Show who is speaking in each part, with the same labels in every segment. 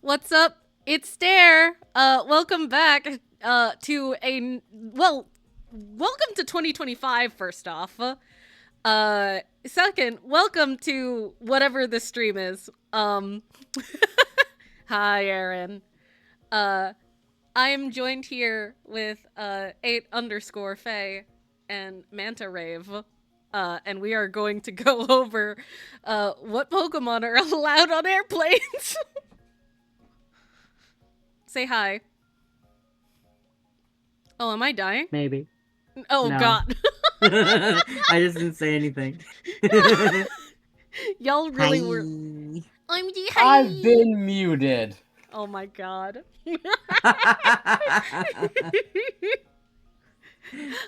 Speaker 1: What's up? It's Dare. Welcome back welcome to 2025 first off. Second, welcome to whatever this stream is. Hi Aaron. Uh I am joined here with 8_Faye and MantaRayve. And we are going to go over what Pokemon are allowed on airplanes. Say hi. Oh, am I dying?
Speaker 2: Maybe.
Speaker 1: Oh,
Speaker 2: No.
Speaker 1: God.
Speaker 2: I just didn't say anything.
Speaker 1: Y'all really were.
Speaker 2: Hi.
Speaker 1: I'm the
Speaker 3: I've been muted.
Speaker 1: Oh my god.
Speaker 2: Oh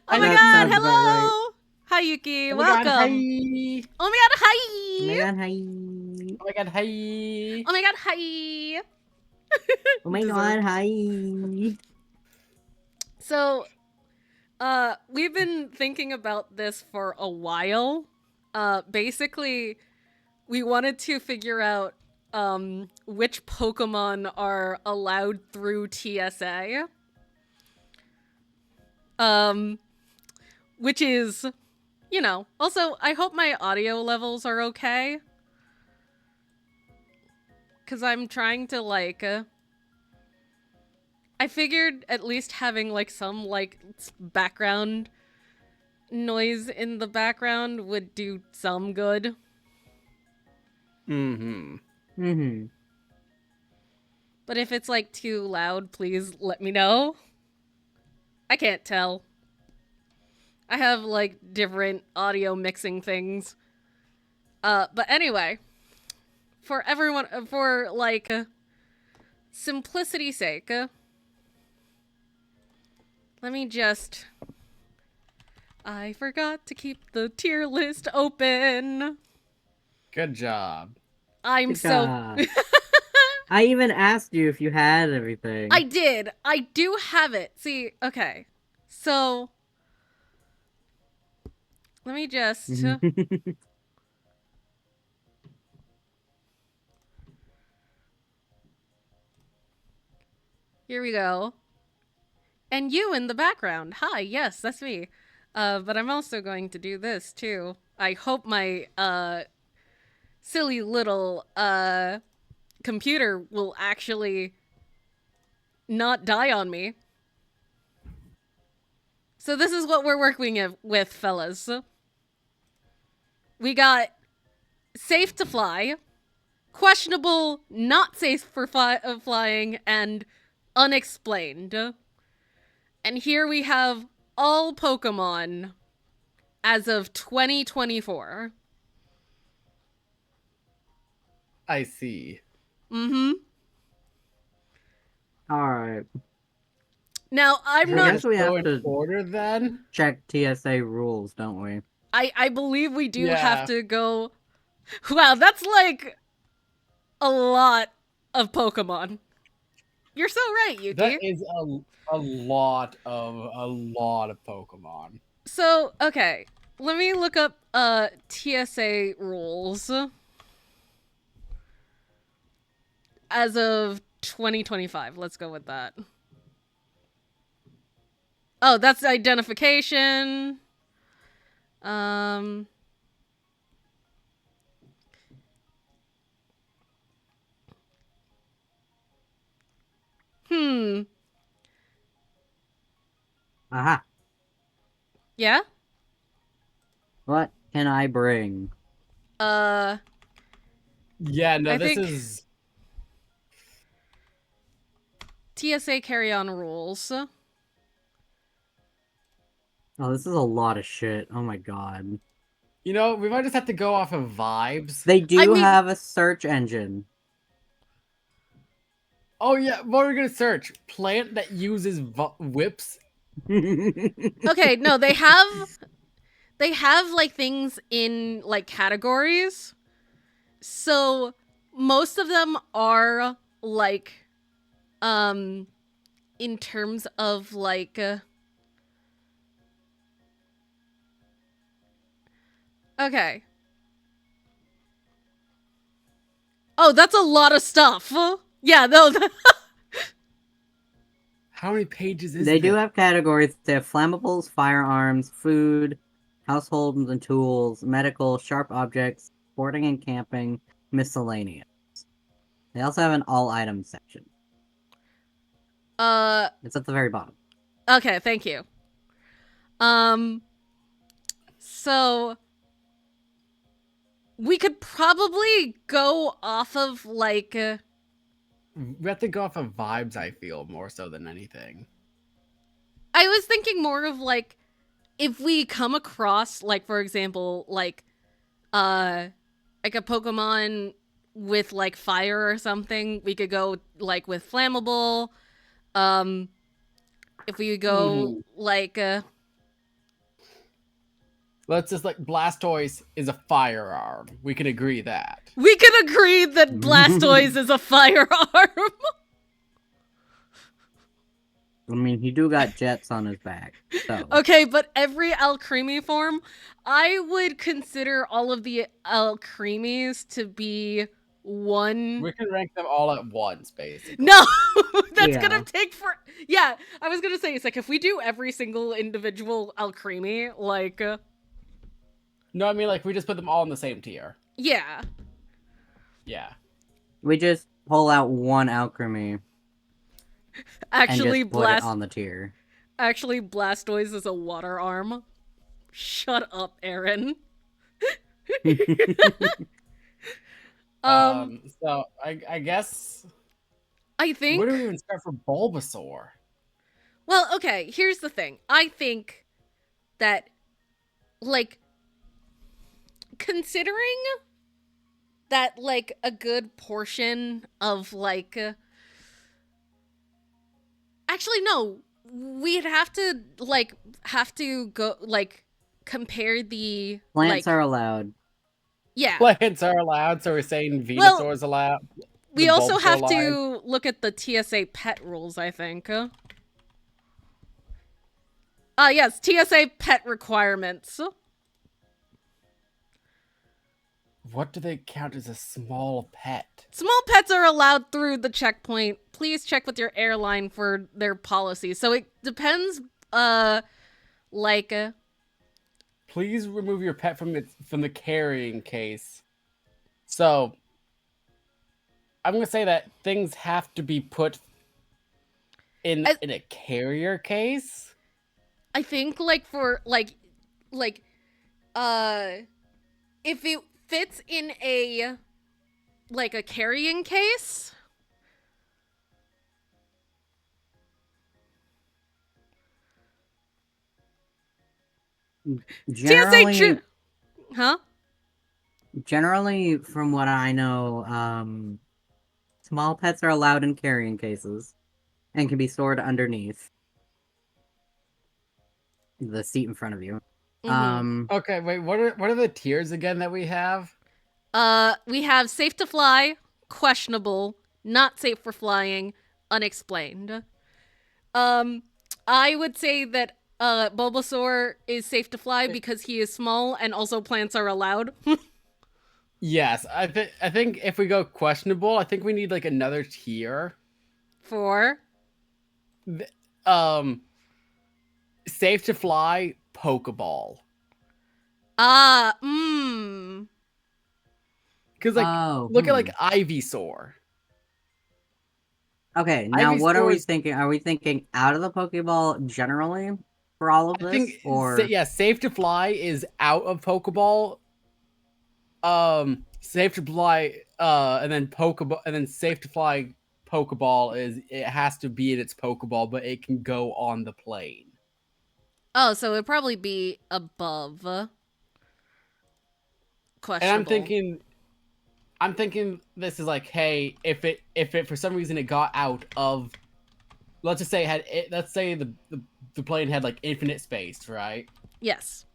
Speaker 1: Oh my god, hello! Hi Yuki,
Speaker 3: Oh my god,
Speaker 1: welcome.
Speaker 3: hi.
Speaker 1: Oh my god, hi!
Speaker 2: my god, hi.
Speaker 3: Oh my god, hi.
Speaker 1: Oh my god, hi!
Speaker 2: Oh my god, hi.
Speaker 1: So, we've been thinking about this for a while. Basically, we wanted to figure out which Pokemon are allowed through TSA. Which is, you know, also, I hope my audio levels are okay. Because I'm trying to, like, I figured at least having, like, some, like, background noise in the background would do some good.
Speaker 3: Mm-hmm.
Speaker 1: But if it's, like, too loud, please let me know. I can't tell. I have, like, different audio mixing things. But anyway, for everyone, for, like, simplicity's sake, let me just... I forgot to keep the tier list open.
Speaker 3: Good job.
Speaker 1: I'm
Speaker 2: Good
Speaker 1: so...
Speaker 2: job. I even asked you if you had everything.
Speaker 1: I did. I do have it. See, okay. So... Let me just... Here we go. And you in the background. Hi, yes, that's me. But I'm also going to do this, too. I hope my, silly little, computer will actually not die on me. So this is what we're working with, fellas. We got safe to fly, questionable, not safe for flying, and unexplained. And here we have all Pokemon as of 2024.
Speaker 3: I see.
Speaker 1: Mm-hmm.
Speaker 2: Alright.
Speaker 1: Now, I'm
Speaker 2: I
Speaker 1: not...
Speaker 2: guess we have
Speaker 3: Go in
Speaker 2: to
Speaker 3: order then?
Speaker 2: check TSA rules, don't we?
Speaker 1: I believe we do
Speaker 3: Yeah.
Speaker 1: have to go... Wow, that's like a lot of Pokemon. You're so right, Yuki.
Speaker 3: That is a lot of Pokemon.
Speaker 1: So, okay. Let me look up TSA rules. As of 2025. Let's go with that. Oh, that's identification.
Speaker 2: Aha.
Speaker 1: Yeah?
Speaker 2: What can I bring?
Speaker 3: Yeah, no,
Speaker 1: I
Speaker 3: this
Speaker 1: think-
Speaker 3: is...
Speaker 1: TSA carry-on rules.
Speaker 2: Oh, this is a lot of shit. Oh my god.
Speaker 3: You know, we might just have to go off of vibes.
Speaker 2: They do
Speaker 1: I mean-
Speaker 2: have a search engine.
Speaker 3: Oh yeah, what are we gonna search? Plant that uses whips?
Speaker 1: Okay, no, they have like things in like categories. So most of them are like in terms of like okay. Oh, that's a lot of stuff. Yeah, no.
Speaker 3: How many pages is
Speaker 2: They do
Speaker 3: this?
Speaker 2: have categories. They have flammables, firearms, food, household and tools, medical, sharp objects, sporting and camping, miscellaneous. They also have an all items section.
Speaker 1: uh,
Speaker 2: It's at the very bottom.
Speaker 1: okay, thank you. So we could probably go off of like
Speaker 3: We have to go off of vibes, I feel, more so than anything.
Speaker 1: I was thinking more of like if we come across like for example uh like a Pokemon with like fire or something, we could go like with flammable. Um if we go like
Speaker 3: Let's just like Blastoise is a firearm. We can agree that.
Speaker 1: we can agree that Blastoise is a firearm.
Speaker 2: I mean, he do got jets on his back, so.
Speaker 1: Okay, but every Alcremie form, I would consider all of the Alcremies to be one.
Speaker 3: We can rank them all at once, basically.
Speaker 1: No, that's
Speaker 2: Yeah.
Speaker 1: gonna take for. Yeah, I was gonna say it's like if we do every single individual Alcremie, like,
Speaker 3: No, I mean like we just put them all in the same tier.
Speaker 1: yeah.
Speaker 3: Yeah.
Speaker 2: We just pull out one Alchemy
Speaker 1: Actually,
Speaker 2: and just put it on the tier.
Speaker 1: Actually, Blastoise is a water arm. Shut up, Aaron.
Speaker 3: So I guess
Speaker 1: I think.
Speaker 3: where do we even start for Bulbasaur?
Speaker 1: Well, okay, here's the thing. I think that, like, considering that, like, a good portion of, like, actually, no, we'd have to go, like, compare the,
Speaker 2: Plants
Speaker 1: like,
Speaker 2: are allowed.
Speaker 1: yeah.
Speaker 3: Plants are allowed, so we're saying
Speaker 1: Well,
Speaker 3: Venusaur's allowed.
Speaker 1: We
Speaker 3: The
Speaker 1: also
Speaker 3: Bulbasaur
Speaker 1: have
Speaker 3: line.
Speaker 1: to look at the TSA pet rules, I think. Yes, TSA pet requirements.
Speaker 3: What do they count as a small pet?
Speaker 1: Small pets are allowed through the checkpoint. Please check with your airline for their policy. So it depends, like,
Speaker 3: Please remove your pet from the carrying case. So I'm gonna say that things have to be put in a carrier case.
Speaker 1: I think, like, for, like, if it fits in a, like, a carrying case...
Speaker 2: Generally,
Speaker 1: Huh?
Speaker 2: Generally, from what I know, small pets are allowed in carrying cases and can be stored underneath the seat in front of you.
Speaker 3: Okay, wait. What are the tiers again that we have?
Speaker 1: We have safe to fly, questionable, not safe for flying, unexplained. I would say that Bulbasaur is safe to fly because he is small and also plants are allowed.
Speaker 3: Yes, I think if we go questionable, I think we need like another tier.
Speaker 1: For
Speaker 3: Safe to fly, Pokeball. Because like look at like Ivysaur.
Speaker 2: Okay, now what are we
Speaker 3: Ivysaur's-
Speaker 2: thinking? Are we thinking out of the Pokeball generally for all of this?
Speaker 3: I think
Speaker 2: or
Speaker 3: yeah, safe to fly is out of Pokeball. Safe to fly, and then Pokeball, and then safe to fly Pokeball is it has to be in its Pokeball, but it can go on the plane.
Speaker 1: Oh, so it'd probably be above questionable.
Speaker 3: And I'm thinking this is like, hey, if it for some reason it got out of, let's just say let's say the plane had like infinite space, right?
Speaker 1: Yes.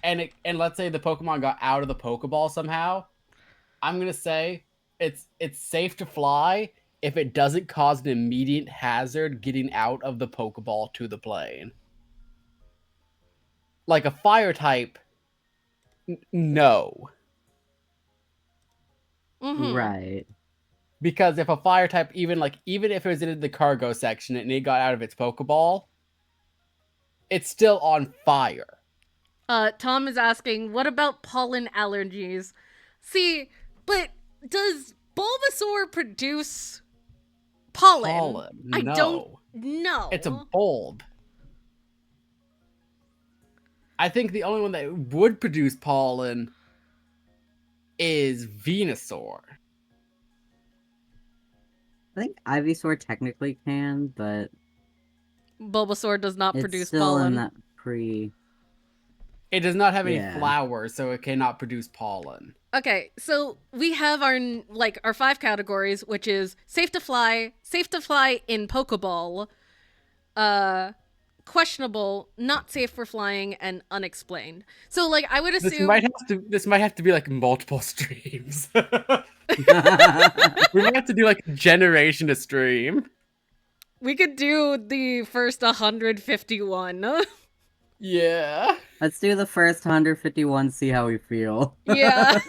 Speaker 3: And let's say the Pokemon got out of the Pokeball somehow. I'm gonna say it's safe to fly if it doesn't cause an immediate hazard getting out of the Pokeball to the plane. Like a fire type, no.
Speaker 1: Mm-hmm.
Speaker 2: right.
Speaker 3: Because if a fire type, even if it was in the cargo section and it got out of its Pokeball, it's still on fire.
Speaker 1: Tom is asking, what about pollen allergies? See, but does Bulbasaur produce pollen?
Speaker 3: Pollen?
Speaker 1: I
Speaker 3: No.
Speaker 1: don't know.
Speaker 3: It's a bulb. I think the only one that would produce pollen is Venusaur.
Speaker 2: I think Ivysaur technically can, but
Speaker 1: Bulbasaur does not
Speaker 2: it's
Speaker 1: produce
Speaker 2: still
Speaker 1: pollen.
Speaker 2: in that pre.
Speaker 3: It does not have any
Speaker 2: Yeah.
Speaker 3: flowers, so it cannot produce pollen.
Speaker 1: Okay, so we have our 5 categories, which is safe to fly in Pokeball, questionable, not safe for flying, and unexplained. So like I would assume
Speaker 3: This might have to be like multiple streams. We might have to do like a generation to stream.
Speaker 1: we could do the first 151.
Speaker 3: Yeah.
Speaker 2: Let's do the first 151, see how we feel.
Speaker 1: Yeah.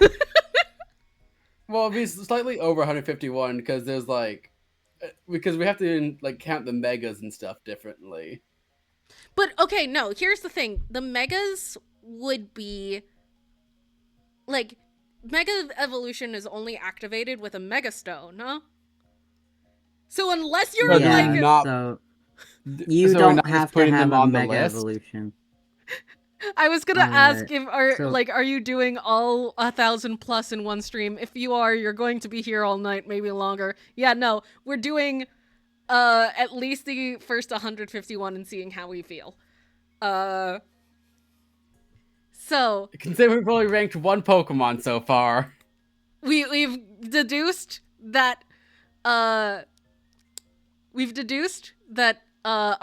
Speaker 3: Well, it'd be slightly over 151 because there's because we have to count the megas and stuff differently.
Speaker 1: But okay, no, here's the thing. The megas would be Mega Evolution is only activated with a Mega Stone, huh? So unless you're
Speaker 2: so you
Speaker 3: so
Speaker 2: don't have to have a Mega Evolution.
Speaker 1: I was gonna ask if are you doing all 1,000 plus in one stream? If you are, you're going to be here all night, maybe longer. Yeah, no, we're doing at least the first 151 and seeing how we feel. So
Speaker 3: consider we've only ranked one Pokemon so far.
Speaker 1: We've deduced that our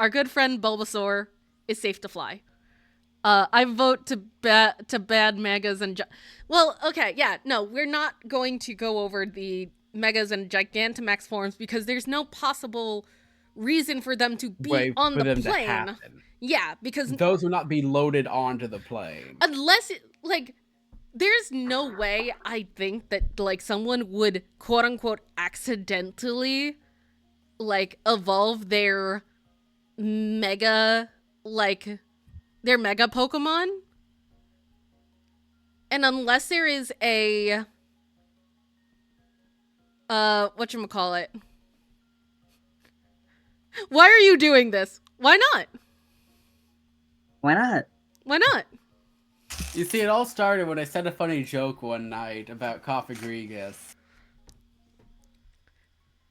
Speaker 1: good friend Bulbasaur is safe to fly. I vote to bad megas and well, okay, yeah, no, we're not going to go over the megas and Gigantamax forms because there's no possible reason for them to be on the plane. Yeah, because
Speaker 3: those will not be loaded onto the plane
Speaker 1: unless there's no way I think that someone would quote unquote accidentally evolve their mega their mega Pokemon. And unless there is a whatchamacallit. Why are you doing this? Why not?
Speaker 2: Why not?
Speaker 1: Why not?
Speaker 3: You see, it all started when I said a funny joke one night about Cofagrigus.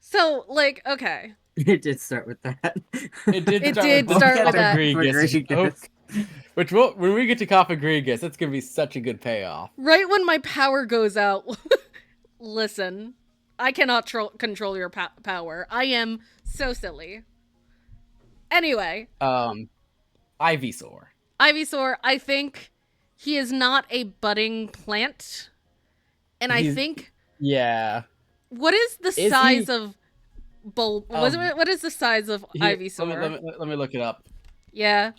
Speaker 1: So, okay.
Speaker 2: It did start with that.
Speaker 3: It did start with that. Which when we get to Cofagrigus, that's gonna be such a good payoff.
Speaker 1: Right when my power goes out, listen, I cannot control your power. I am so silly. Anyway,
Speaker 3: Ivysaur.
Speaker 1: Ivysaur, I think he is not a budding plant, and I think What is the size of bulb? What is the size of Ivysaur?
Speaker 3: Let me look it up.
Speaker 1: Yeah.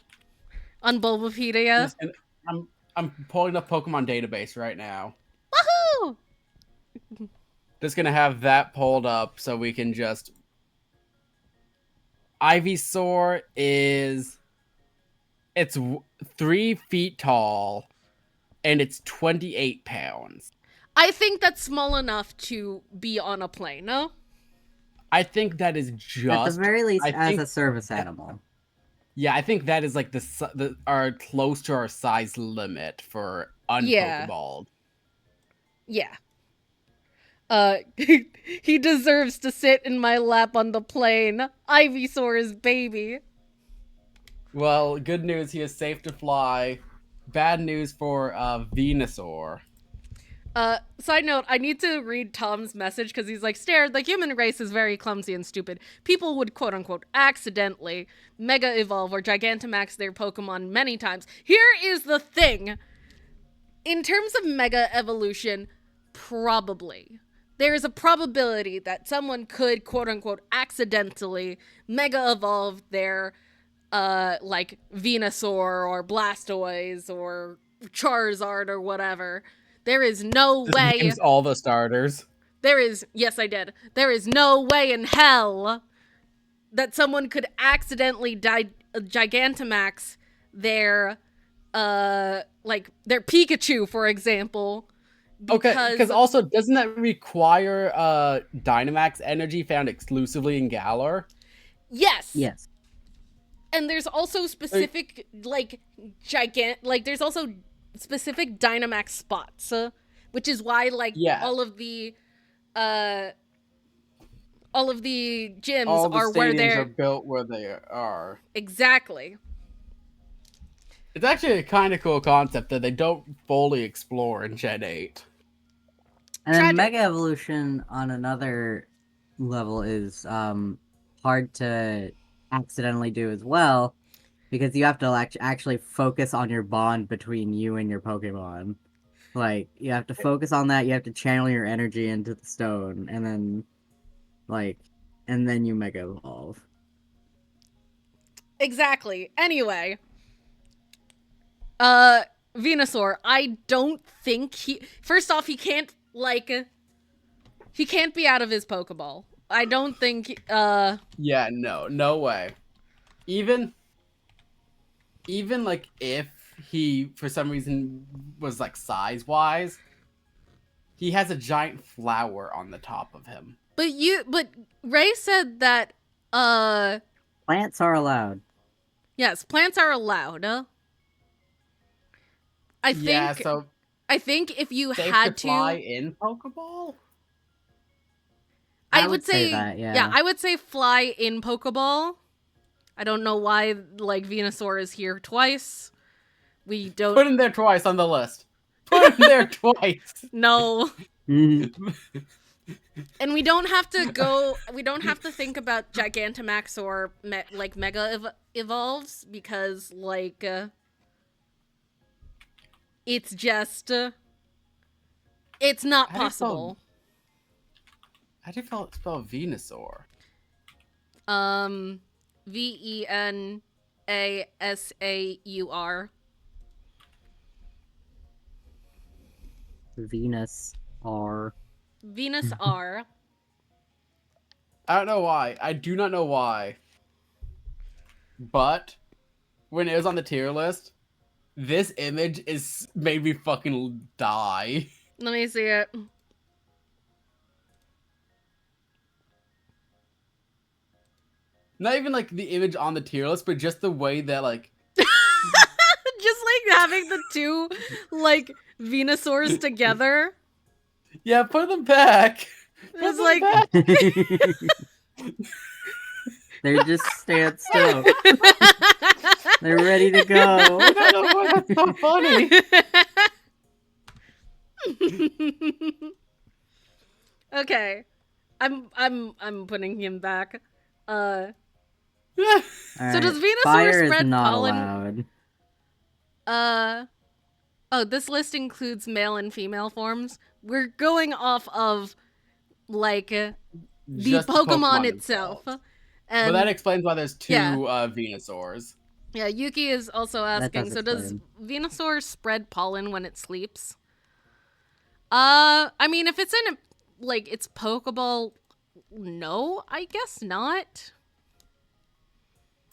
Speaker 1: On Bulbapedia.
Speaker 3: I'm pulling up Pokemon database right now.
Speaker 1: Woohoo!
Speaker 3: Just gonna have that pulled up so we can just. Ivysaur it's 3 feet tall, and it's 28 pounds.
Speaker 1: I think that's small enough to be on a plane, no?
Speaker 3: I think that is just
Speaker 2: at the very least as a service animal.
Speaker 3: Yeah, I think that is our close to our size limit for unpokeballed.
Speaker 1: Yeah. He deserves to sit in my lap on the plane. Ivysaur is baby.
Speaker 3: Well, good news, he is safe to fly. Bad news for Venusaur.
Speaker 1: Side note, I need to read Tom's message because he's like, Stare, the human race is very clumsy and stupid. People would quote unquote accidentally Mega Evolve or Gigantamax their Pokemon many times. Here is the thing. In terms of Mega Evolution, probably. There is a probability that someone could quote unquote accidentally Mega Evolve their Venusaur or Blastoise or Charizard or whatever. There is no way.
Speaker 3: Names all the starters.
Speaker 1: Yes, I did. There is no way in hell that someone could accidentally Gigantamax their, their Pikachu, for example.
Speaker 3: Okay, because also, doesn't that require Dynamax energy found exclusively in Galar?
Speaker 1: Yes.
Speaker 2: Yes.
Speaker 1: And there's also specific, there's also specific Dynamax spots, which is why, all of the gyms
Speaker 3: all the
Speaker 1: are where
Speaker 3: stadiums
Speaker 1: they're
Speaker 3: are built where they are.
Speaker 1: exactly.
Speaker 3: It's actually a kind of cool concept that they don't fully explore in Gen 8.
Speaker 2: And then
Speaker 1: Tragic.
Speaker 2: Mega Evolution on another level is hard to accidentally do as well, because you have to actually focus on your bond between you and your Pokemon. Like, you have to focus on that, you have to channel your energy into the stone, and then, you Mega Evolve.
Speaker 1: Exactly. Anyway, Venusaur, I don't think first off, he can't be out of his Pokeball. I don't think,
Speaker 3: Yeah, no way. Even if he, for some reason, was size-wise, he has a giant flower on the top of him.
Speaker 1: But Ray said that,
Speaker 2: Plants are allowed.
Speaker 1: yes, plants are allowed. I think if you
Speaker 3: safe
Speaker 1: had
Speaker 3: to fly in Pokeball?
Speaker 1: I would say
Speaker 2: that, yeah.
Speaker 1: I would say fly in Pokeball. I don't know why, Venusaur is here twice. We don't...
Speaker 3: Put him there twice on the list. Put him there twice.
Speaker 1: No.
Speaker 2: Mhm.
Speaker 1: And we don't have to think about Gigantamax or, Mega Evolves, because, it's just... it's not possible.
Speaker 3: How do you spell Venusaur?
Speaker 1: Venasaur.
Speaker 2: Venus R.
Speaker 1: Venusaur.
Speaker 3: I don't know why. I do not know why. But when it was on the tier list, this image made me fucking die.
Speaker 1: Let me see it.
Speaker 3: Not even the image on the tier list, but just the way that
Speaker 1: just having the two Venusaurs together.
Speaker 3: Yeah, put them back.
Speaker 1: It's
Speaker 2: They're just stand still. They're ready to go.
Speaker 3: That's so funny.
Speaker 1: Okay. I'm putting him back. So does Venusaur
Speaker 2: Fire
Speaker 1: spread
Speaker 2: is not
Speaker 1: pollen?
Speaker 2: allowed.
Speaker 1: Oh, this list includes male and female forms. We're going off of the Pokemon itself.
Speaker 3: But that explains why there's two
Speaker 1: yeah.
Speaker 3: Venusaurs.
Speaker 1: Yeah, Yuki is also asking, so does
Speaker 2: explain.
Speaker 1: Venusaur spread pollen when it sleeps? I mean, if it's in its Pokeball, no, I guess not.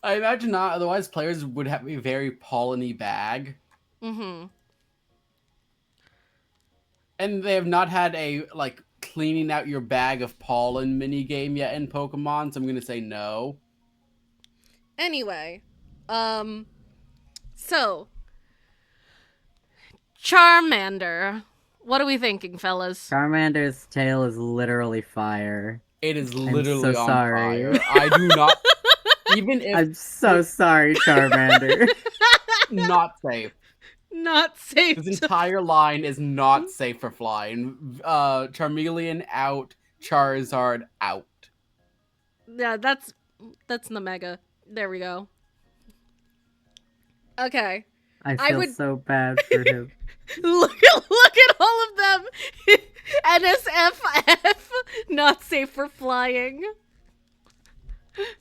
Speaker 3: I imagine not, otherwise players would have a very pollen-y bag.
Speaker 1: Mm-hmm.
Speaker 3: And they have not had a, cleaning out your bag of pollen minigame yet in Pokemon, so I'm gonna say no.
Speaker 1: Anyway, so Charmander. What are we thinking, fellas?
Speaker 2: Charmander's tail is literally fire.
Speaker 3: It is literally
Speaker 2: I'm so
Speaker 3: on
Speaker 2: sorry.
Speaker 3: fire. I do not... Even if...
Speaker 2: I'm so sorry, Charmander.
Speaker 3: Not safe.
Speaker 1: Not safe.
Speaker 3: This entire line is not safe for flying. Charmeleon out, Charizard out.
Speaker 1: Yeah, that's the Mega. There we go. Okay.
Speaker 2: I feel so bad for him.
Speaker 1: Look at all of them. NSFF, not safe for flying.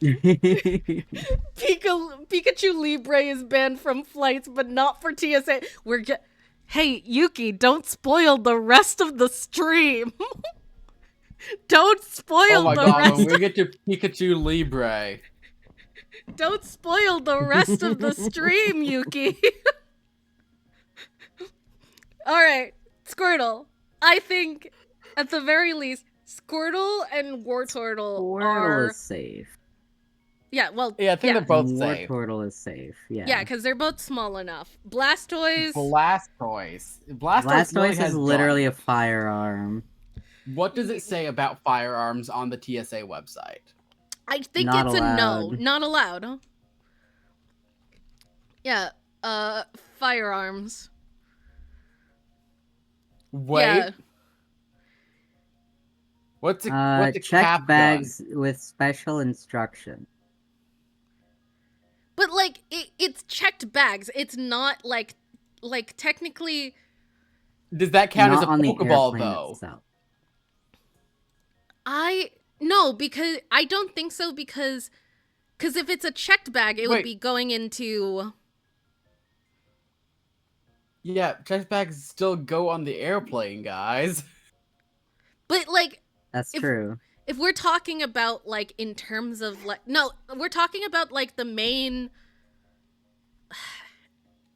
Speaker 1: Pikachu Libre is banned from flights, but not for TSA. Hey, Yuki, don't spoil the rest of the stream. Don't spoil
Speaker 3: Oh my
Speaker 1: the
Speaker 3: god,
Speaker 1: rest.
Speaker 3: when we get to Pikachu Libre.
Speaker 1: Don't spoil the rest of the stream, Yuki. All right, Squirtle. I think, at the very least, Squirtle and Wartortle
Speaker 2: Squirtle
Speaker 1: are.
Speaker 2: is safe.
Speaker 1: Yeah, well,
Speaker 3: Yeah, I think they're both
Speaker 2: And
Speaker 3: safe.
Speaker 2: Wartortle is safe. Yeah.
Speaker 1: Yeah, because they're both small enough. Blastoise.
Speaker 3: Blastoise. Blastoise
Speaker 2: Blastoise
Speaker 3: really has
Speaker 2: is literally
Speaker 3: guns.
Speaker 2: a firearm.
Speaker 3: What does it say about firearms on the TSA website?
Speaker 1: I think
Speaker 2: Not
Speaker 1: it's a no.
Speaker 2: allowed.
Speaker 1: Not allowed. Yeah, firearms.
Speaker 3: Wait.
Speaker 1: Yeah.
Speaker 3: What's a
Speaker 2: Checked
Speaker 3: cap
Speaker 2: bags
Speaker 3: gun?
Speaker 2: with special instruction.
Speaker 1: But, like, it's checked bags. It's not, like technically...
Speaker 3: Does that count
Speaker 2: Not
Speaker 3: as a
Speaker 2: on the
Speaker 3: Pokeball,
Speaker 2: airplane
Speaker 3: though?
Speaker 2: itself.
Speaker 1: No, because... I don't think so, because if it's a checked bag, it would
Speaker 3: Wait.
Speaker 1: be going into...
Speaker 3: Yeah, checked bags still go on the airplane, guys.
Speaker 1: But, like...
Speaker 2: That's true.
Speaker 1: If we're talking about, like, in terms of, like... No, we're talking about, like, the main...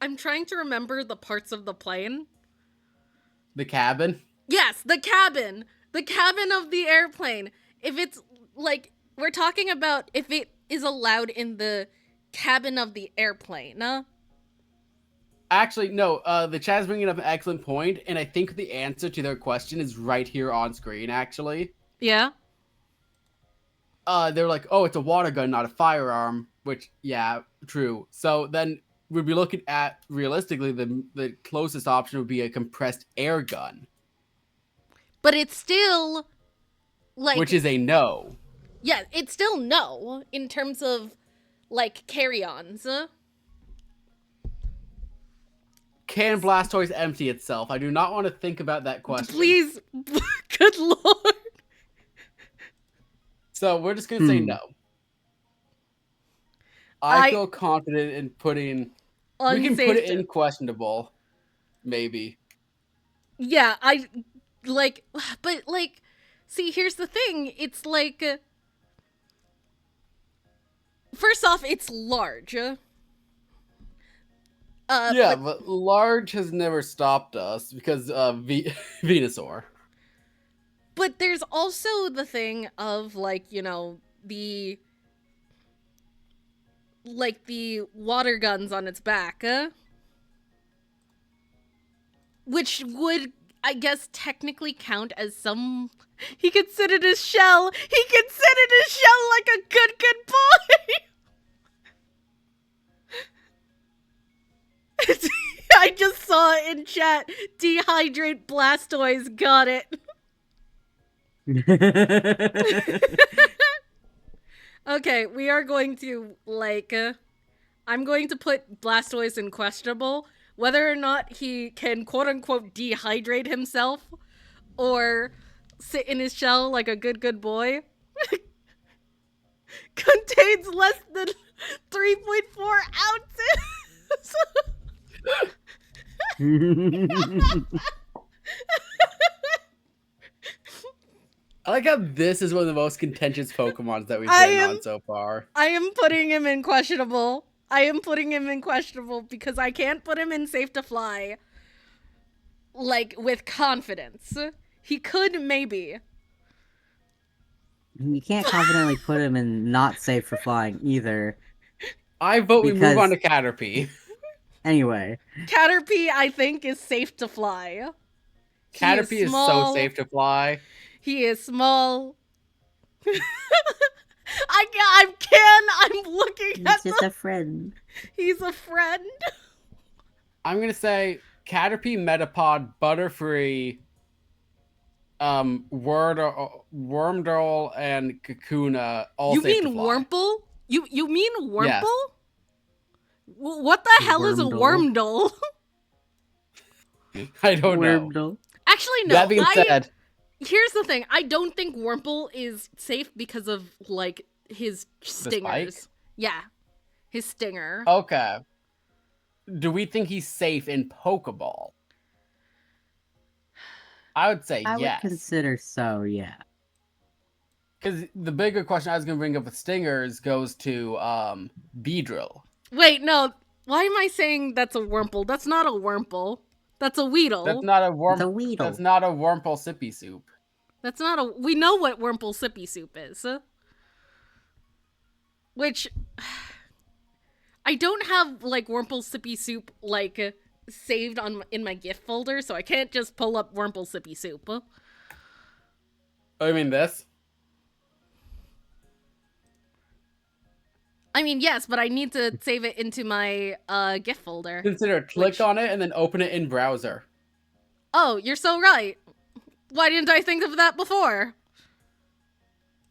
Speaker 1: I'm trying to remember the parts of the plane.
Speaker 3: The cabin?
Speaker 1: Yes, the cabin! The cabin of the airplane. If it's, like... We're talking about if it is allowed in the cabin of the airplane.
Speaker 3: Actually, no. The chat's bringing up an excellent point, and I think the answer to their question is right here on screen, actually.
Speaker 1: Yeah?
Speaker 3: They're like, oh, it's a water gun, not a firearm. Which, yeah, true. So then we'd be looking at, realistically, the closest option would be a compressed air gun.
Speaker 1: But it's still, like...
Speaker 3: Which is a no.
Speaker 1: Yeah, it's still no, in terms of, like, carry-ons.
Speaker 3: Can Blastoise empty itself? I do not want to think about that question.
Speaker 1: Please, good lord.
Speaker 3: So we're just going to say no. I feel confident in putting...
Speaker 1: Unsafe.
Speaker 3: We can put it in questionable. Maybe.
Speaker 1: Yeah, but, like, see, here's the thing. It's like... First off, it's large.
Speaker 3: But large has never stopped us because Venusaur.
Speaker 1: But there's also the thing of, like, you know, the water guns on its back, which would, I guess, technically count as some... He considered his shell! He considered his shell like a good boy! I just saw it in chat. Dehydrate Blastoise, got it. Okay, we are going to, like, I'm going to put Blastoise in questionable. Whether or not he can, quote-unquote, dehydrate himself or sit in his shell like a good boy. Contains less than 3.4 ounces.
Speaker 3: I like how this is one of the most contentious Pokemons that we've been on so far.
Speaker 1: I am putting him in questionable. Because I can't put him in safe to fly. Like, with confidence. He could, maybe.
Speaker 2: You can't confidently put him in not safe for flying either.
Speaker 3: I vote we move on to Caterpie.
Speaker 2: Anyway.
Speaker 1: Caterpie, I think, is safe to fly.
Speaker 3: Caterpie is so safe to fly.
Speaker 1: He is small. I'm looking at
Speaker 2: He's just a friend.
Speaker 1: He's a friend.
Speaker 3: I'm gonna say Caterpie, Metapod, Butterfree, Wormdole, and Kakuna all
Speaker 1: You
Speaker 3: safe
Speaker 1: mean
Speaker 3: to fly.
Speaker 1: Wurmple? You mean Wurmple?
Speaker 3: Yes.
Speaker 1: What the hell is a Wormdole?
Speaker 3: I don't know.
Speaker 2: Wormdole.
Speaker 1: Actually, no.
Speaker 3: That being said,
Speaker 1: here's the thing. I don't think Wurmple is safe because of, like, his stingers. Yeah. His stinger.
Speaker 3: Okay. Do we think he's safe in Pokeball? I would say yes.
Speaker 2: I would consider so, yeah.
Speaker 3: Because the bigger question I was going to bring up with stingers goes to Beedrill.
Speaker 1: Wait, no. Why am I saying that's a Wurmple? That's not a Wurmple. That's a Weedle.
Speaker 3: That's not a
Speaker 2: It's a Weedle.
Speaker 3: That's not a Wurmple sippy soup.
Speaker 1: That's not a. We know what Wurmple sippy soup is. Which. I don't have, like, Wurmple sippy soup, like, saved in my GIF folder, so I can't just pull up Wurmple sippy soup.
Speaker 3: Oh, you mean this?
Speaker 1: I mean, yes, but I need to save it into my GIF folder.
Speaker 3: Consider click on it and then open it in browser.
Speaker 1: Oh, you're so right. Why didn't I think of that before?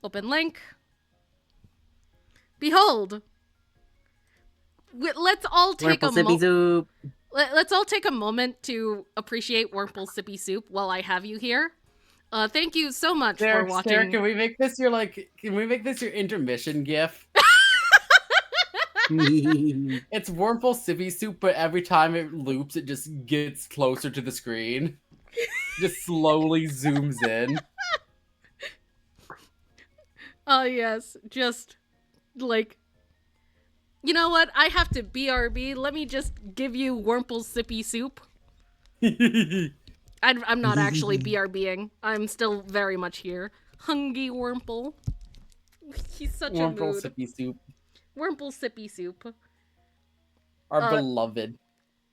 Speaker 1: Open link. Behold. Let's all take
Speaker 2: Wurmple sippy soup.
Speaker 1: Let's all take a moment to appreciate Wurmple sippy soup while I have you here. Thank you so much for watching.
Speaker 3: Sarah, can we make this your intermission GIF? It's Wurmple sippy soup, but every time it loops, it just gets closer to the screen. Just slowly zooms in.
Speaker 1: Oh, yes. Just, like... You know what? I have to BRB. Let me just give you Wurmple sippy soup. I'm not actually BRBing. I'm still very much here. Hungry Wurmple. He's such a mood.
Speaker 3: Wurmple sippy soup.
Speaker 1: Wurmple sippy soup.
Speaker 3: Our beloved.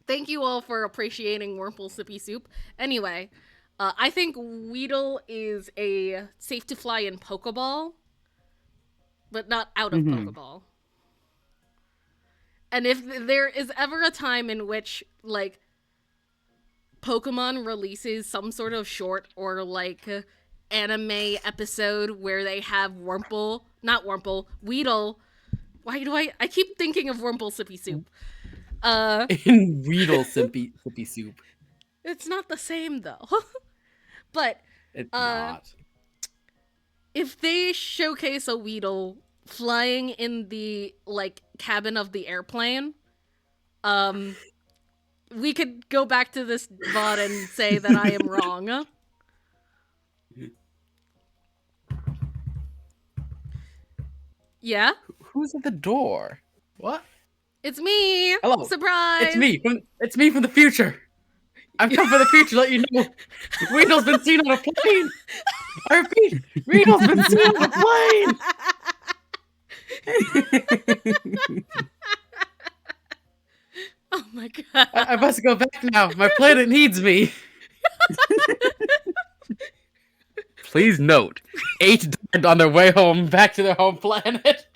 Speaker 1: Thank you all for appreciating Wurmple sippy soup. Anyway, I think Weedle is a safe to fly in Pokeball, but not out of Pokeball. And if there is ever a time in which, like, Pokemon releases some sort of short or, like, anime episode where they have Weedle. Why do I keep thinking of Wurmple sippy soup?
Speaker 3: In Weedle sippy soup.
Speaker 1: It's not the same, though. But,
Speaker 3: It's not.
Speaker 1: if they showcase a Weedle flying in the, like, cabin of the airplane, we could go back to this VOD and say that I am wrong. Yeah?
Speaker 3: Who's at the door? What?
Speaker 1: It's me!
Speaker 3: Hello.
Speaker 1: Surprise!
Speaker 3: It's me from the future. I've come from the future to let you know Weedle's been seen on a plane. I repeat, Weedle's been seen on a plane.
Speaker 1: Oh my god.
Speaker 3: I must go back now. My planet needs me. Please note, 8 died on their way home back to their home planet.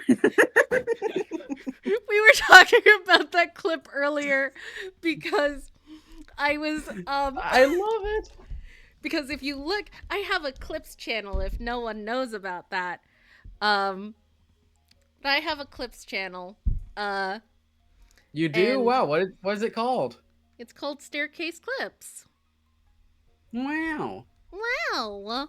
Speaker 1: We were talking about that clip earlier because I was
Speaker 3: I love it.
Speaker 1: because if you look, I have a clips channel if no one knows about that. I have a clips channel.
Speaker 3: You do?
Speaker 1: And-
Speaker 3: Wow, what is it called?
Speaker 1: It's called Staircase Clips.
Speaker 3: Wow.
Speaker 1: Wow.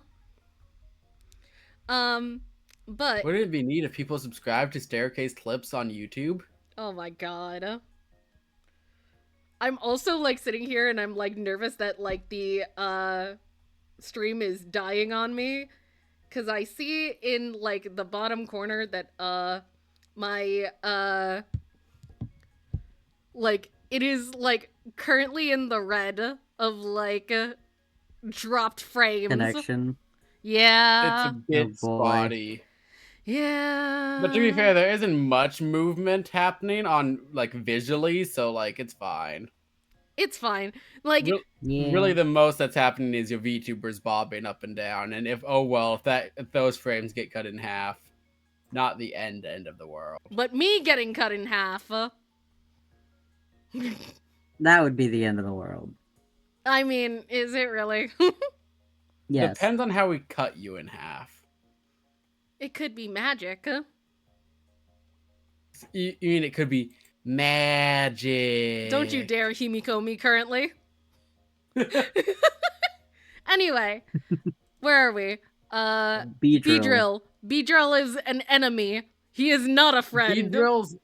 Speaker 1: But
Speaker 3: Wouldn't it be neat if people subscribe to Staircase Clips on YouTube?
Speaker 1: oh my god. I'm also, like, sitting here and I'm, like, nervous that, like, the stream is dying on me. Because I see in, like, the bottom corner that, my, like, it is, like, currently in the red of, like, dropped frames.
Speaker 2: Connection.
Speaker 1: Yeah.
Speaker 3: It's a bit spotty.
Speaker 1: Yeah.
Speaker 3: But to be fair, there isn't much movement happening on, like, visually, so, like, it's fine.
Speaker 1: It's fine. Like,
Speaker 2: Yeah.
Speaker 3: Really, the most that's happening is your VTubers bobbing up and down, and if those frames get cut in half, not the end of the world.
Speaker 1: but me getting cut in half.
Speaker 2: That would be the end of the world.
Speaker 1: I mean, is it really?
Speaker 2: Yes.
Speaker 3: Depends on how we cut you in half.
Speaker 1: It could be magic.
Speaker 3: You mean it could be magic?
Speaker 1: Don't you dare Himiko me currently. Anyway, where are we?
Speaker 2: Beedrill.
Speaker 1: Beedrill is an enemy. He is not a friend.
Speaker 3: Beedrills.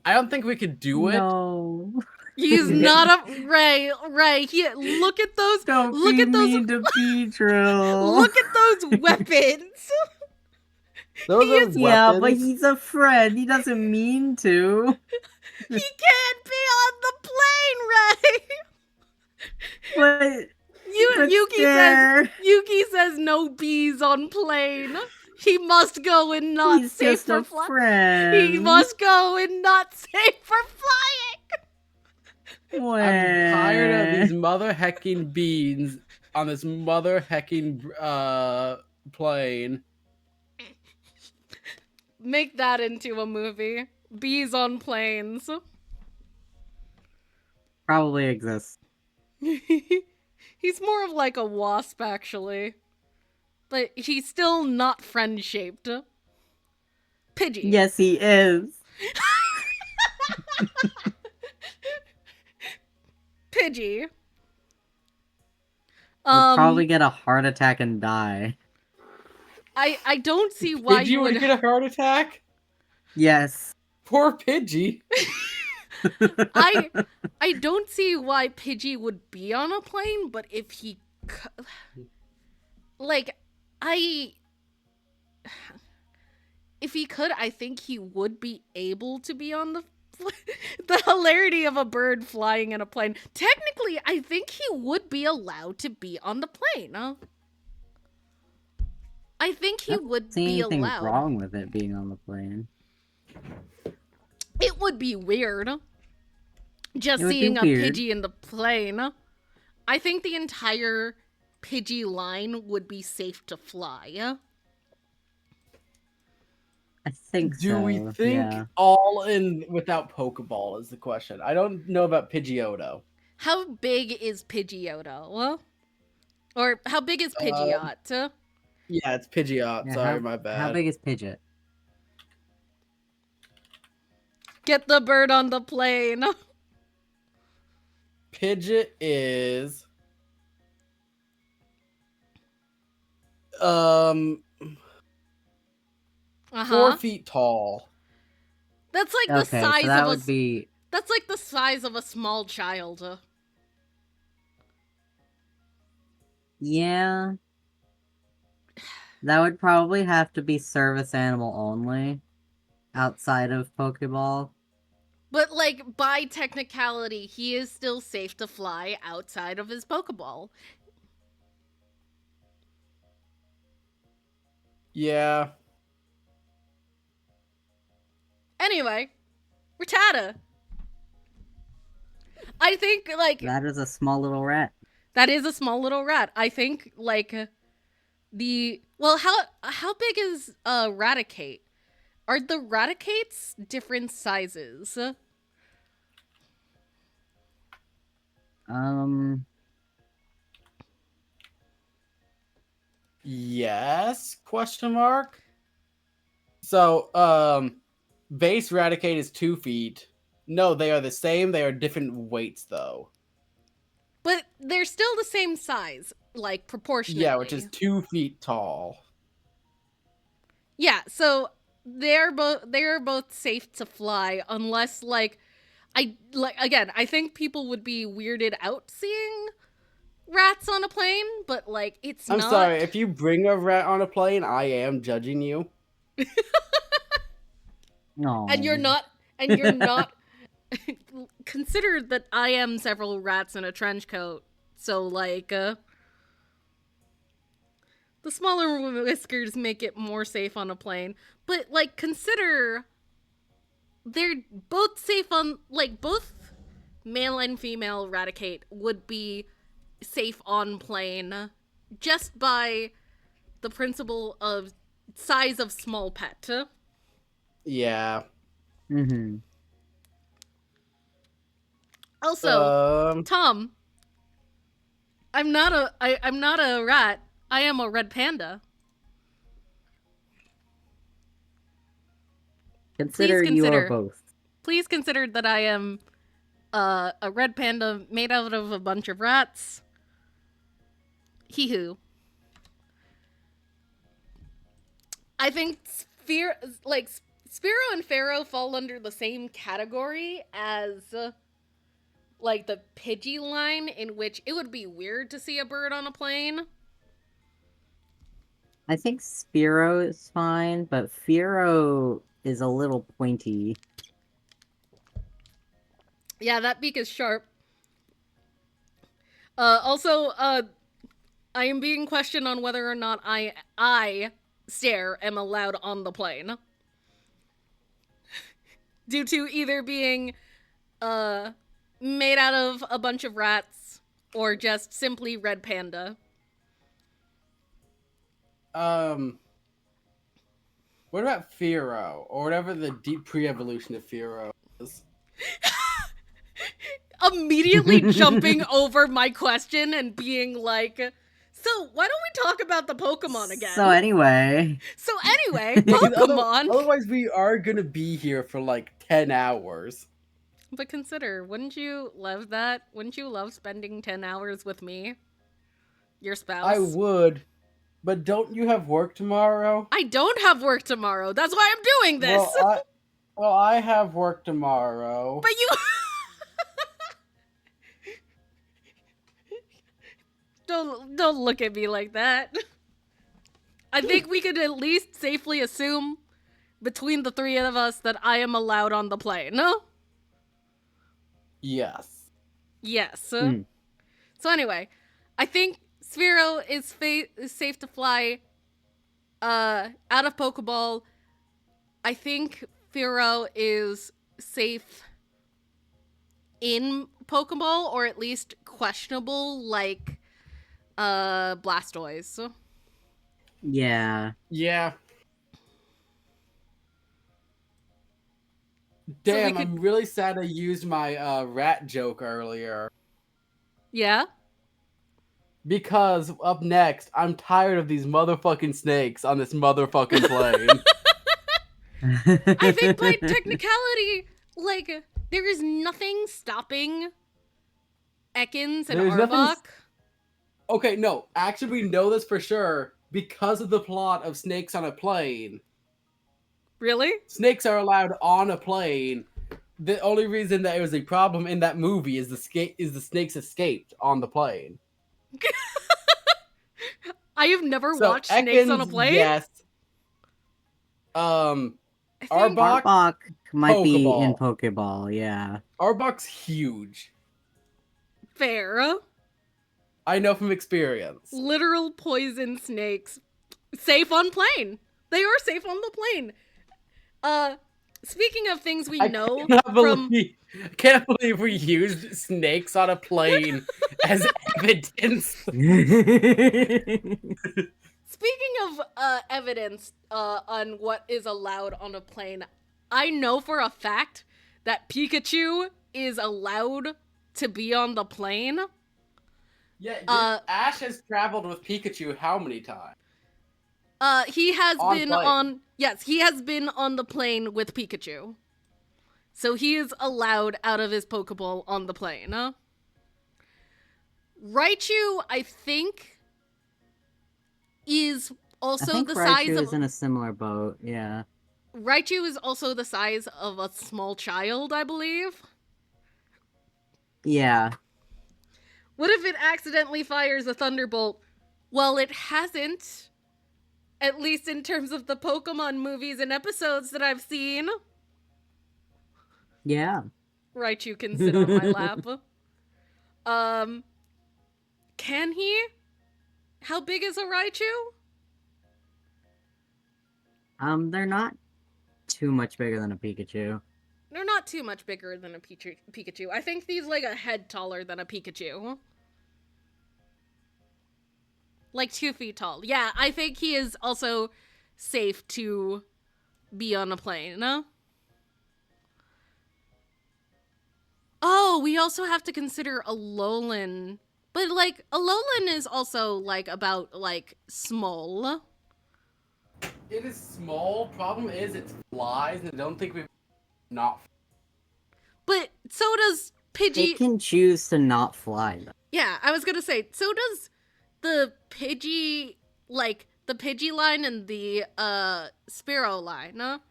Speaker 3: I don't think we could do it.
Speaker 2: No.
Speaker 1: He's not a Ray. Ray. Look at those.
Speaker 2: Don't
Speaker 1: look
Speaker 2: be
Speaker 1: at those.
Speaker 2: mean to Pedro.
Speaker 1: Look at those weapons.
Speaker 3: Those
Speaker 1: He
Speaker 3: are
Speaker 1: is-
Speaker 2: Yeah, but
Speaker 3: weapons.
Speaker 2: he's a friend. He doesn't mean to.
Speaker 1: He can't be on the plane, Ray.
Speaker 2: But
Speaker 1: Yuki says no bees on plane. He must go and not
Speaker 2: he's
Speaker 1: safe
Speaker 2: just
Speaker 1: for
Speaker 2: a
Speaker 1: flying.
Speaker 2: friend.
Speaker 1: He must go and not safe for flying.
Speaker 3: I'm tired of these mother hecking beans on this mother hecking plane.
Speaker 1: Make that into a movie. Bees on planes.
Speaker 2: Probably exists.
Speaker 1: He's more of like a wasp, actually. But he's still not friend-shaped. Pidgey.
Speaker 2: Yes, he is.
Speaker 1: Pidgey.
Speaker 2: He'll probably get a heart attack and die.
Speaker 1: I don't see why
Speaker 3: Pidgey
Speaker 1: you would
Speaker 3: get a heart attack?
Speaker 2: Yes.
Speaker 3: Poor Pidgey.
Speaker 1: I don't see why Pidgey would be on a plane, but if he if he could, I think he would be able to be on the the hilarity of a bird flying in a plane. Technically, I think he would be allowed to be on the plane. I think he would
Speaker 2: See
Speaker 1: be
Speaker 2: anything
Speaker 1: allowed.
Speaker 2: wrong with it being on the plane?
Speaker 1: It would be weird. Just
Speaker 2: It would be
Speaker 1: seeing a
Speaker 2: weird.
Speaker 1: Pidgey in the plane. I think the entire Pidgey line would be safe to fly.
Speaker 2: I think so.
Speaker 3: Do we think
Speaker 2: Yeah.
Speaker 3: all in without Pokeball is the question. I don't know about Pidgeotto.
Speaker 1: How big is Pidgeotto? Or how big is Pidgeot?
Speaker 3: Yeah, it's Pidgeot.
Speaker 2: Yeah,
Speaker 3: Sorry, my bad.
Speaker 2: How big is Pidgeot?
Speaker 1: Get the bird on the plane.
Speaker 3: Pidgeot is 4 feet tall.
Speaker 1: That's like the
Speaker 2: Okay,
Speaker 1: size
Speaker 2: so that
Speaker 1: of
Speaker 2: would be...
Speaker 1: That's like the size of a small child.
Speaker 2: Yeah. That would probably have to be service animal only. Outside of Pokeball.
Speaker 1: But like by technicality, he is still safe to fly outside of his Pokeball.
Speaker 3: Yeah.
Speaker 1: Anyway, Rattata. I think like
Speaker 2: That is a small little rat.
Speaker 1: that is a small little rat. I think like how big is Raticate? Are the Raticates different sizes?
Speaker 3: Yes? Question mark. So, base Raticate is 2 feet. No, they are the same. They are different weights, though.
Speaker 1: But they're still the same size, like proportionally.
Speaker 3: Yeah, which is 2 feet tall.
Speaker 1: Yeah, so they're both safe to fly unless I think people would be weirded out seeing rats on a plane, but like it's
Speaker 3: I'm
Speaker 1: not.
Speaker 3: sorry, if you bring a rat on a plane, I am judging you.
Speaker 2: No.
Speaker 1: And you're not consider that I am several rats in a trench coat. So like the smaller whiskers make it more safe on a plane. But like consider they're both safe on both male and female Raticate would be safe on plane just by the principle of size of small pet.
Speaker 3: Yeah.
Speaker 2: Mm-hmm.
Speaker 1: Also, Tom, I'm not a rat. I am a red panda.
Speaker 2: Consider you are both.
Speaker 1: Please consider that I am a red panda made out of a bunch of rats. Hee-hoo. I think Spearow and Pharaoh fall under the same category as like the Pidgey line, in which it would be weird to see a bird on a plane.
Speaker 2: I think Spearow is fine, but Fearow is a little pointy.
Speaker 1: Yeah, that beak is sharp. Also, I am being questioned on whether or not I, Stare, am allowed on the plane. Due to either being, made out of a bunch of rats, or just simply red panda.
Speaker 3: What about Fearow, or whatever the deep pre-evolution of Fearow is?
Speaker 1: Immediately jumping over my question and being like, so why don't we talk about the Pokemon again?
Speaker 2: So anyway,
Speaker 1: Pokemon.
Speaker 3: Otherwise, we are gonna be here for like 10 hours.
Speaker 1: But consider, wouldn't you love that? Wouldn't you love spending 10 hours with me? Your spouse?
Speaker 3: I would, but don't you have work tomorrow?
Speaker 1: I don't have work tomorrow. That's why I'm doing this.
Speaker 3: Well, I have work tomorrow.
Speaker 1: But you... Don't look at me like that. I think we could at least safely assume between the three of us that I am allowed on the plane. No?
Speaker 3: Yes.
Speaker 1: Yes. So anyway, I think Sphero is safe to fly out of Pokeball. I think Fearow is safe in Pokeball, or at least questionable, like Blastoise.
Speaker 2: yeah.
Speaker 3: Yeah. Damn, I'm really sad I used my rat joke earlier.
Speaker 1: Yeah?
Speaker 3: Because up next, I'm tired of these motherfucking snakes on this motherfucking plane.
Speaker 1: I think by technicality, like, there is nothing stopping Ekans and Arbok.
Speaker 3: Okay, no. Actually, we know this for sure because of the plot of Snakes on a Plane.
Speaker 1: Really?
Speaker 3: Snakes are allowed on a plane. The only reason that it was a problem in that movie is the snakes escaped on the plane.
Speaker 1: I have never watched Snakes on a Plane.
Speaker 3: Yes.
Speaker 2: Arbok might be in
Speaker 3: Pokeball.
Speaker 2: Pokeball, yeah.
Speaker 3: Arbok's huge.
Speaker 1: Fair.
Speaker 3: I know from experience.
Speaker 1: Literal poison snakes. Safe on plane. They are safe on the plane. Speaking of things we know from...
Speaker 3: I can't believe we used snakes on a plane as evidence.
Speaker 1: Speaking of evidence on what is allowed on a plane, I know for a fact that Pikachu is allowed to be on the plane.
Speaker 3: Yeah, Ash has traveled with Pikachu how many times?
Speaker 1: He has he has been on the plane with Pikachu. So he is allowed out of his Pokeball on the plane. Raichu, I think, is also the size of...
Speaker 2: Raichu is in a similar boat, yeah.
Speaker 1: Raichu is also the size of a small child, I believe.
Speaker 2: Yeah.
Speaker 1: What if it accidentally fires a Thunderbolt? Well, it hasn't. At least in terms of the Pokemon movies and episodes that I've seen.
Speaker 2: Yeah.
Speaker 1: Raichu can sit on my lap. Can he? How big is a Raichu?
Speaker 2: They're not too much bigger than a Pikachu.
Speaker 1: They're not too much bigger than a Pikachu. I think he's like a head taller than a Pikachu. Like 2 feet tall. Yeah, I think he is also safe to be on a plane, no? Oh, we also have to consider Alolan. But, like, Alolan is also, like, about, like, small.
Speaker 3: It is small. Problem is it flies, and I don't think we've not...
Speaker 1: But so does Pidgey...
Speaker 2: It can choose to not fly, though.
Speaker 1: Yeah, I was gonna say, so does the Pidgey, like, the Pidgey line and the, Spearow line, no?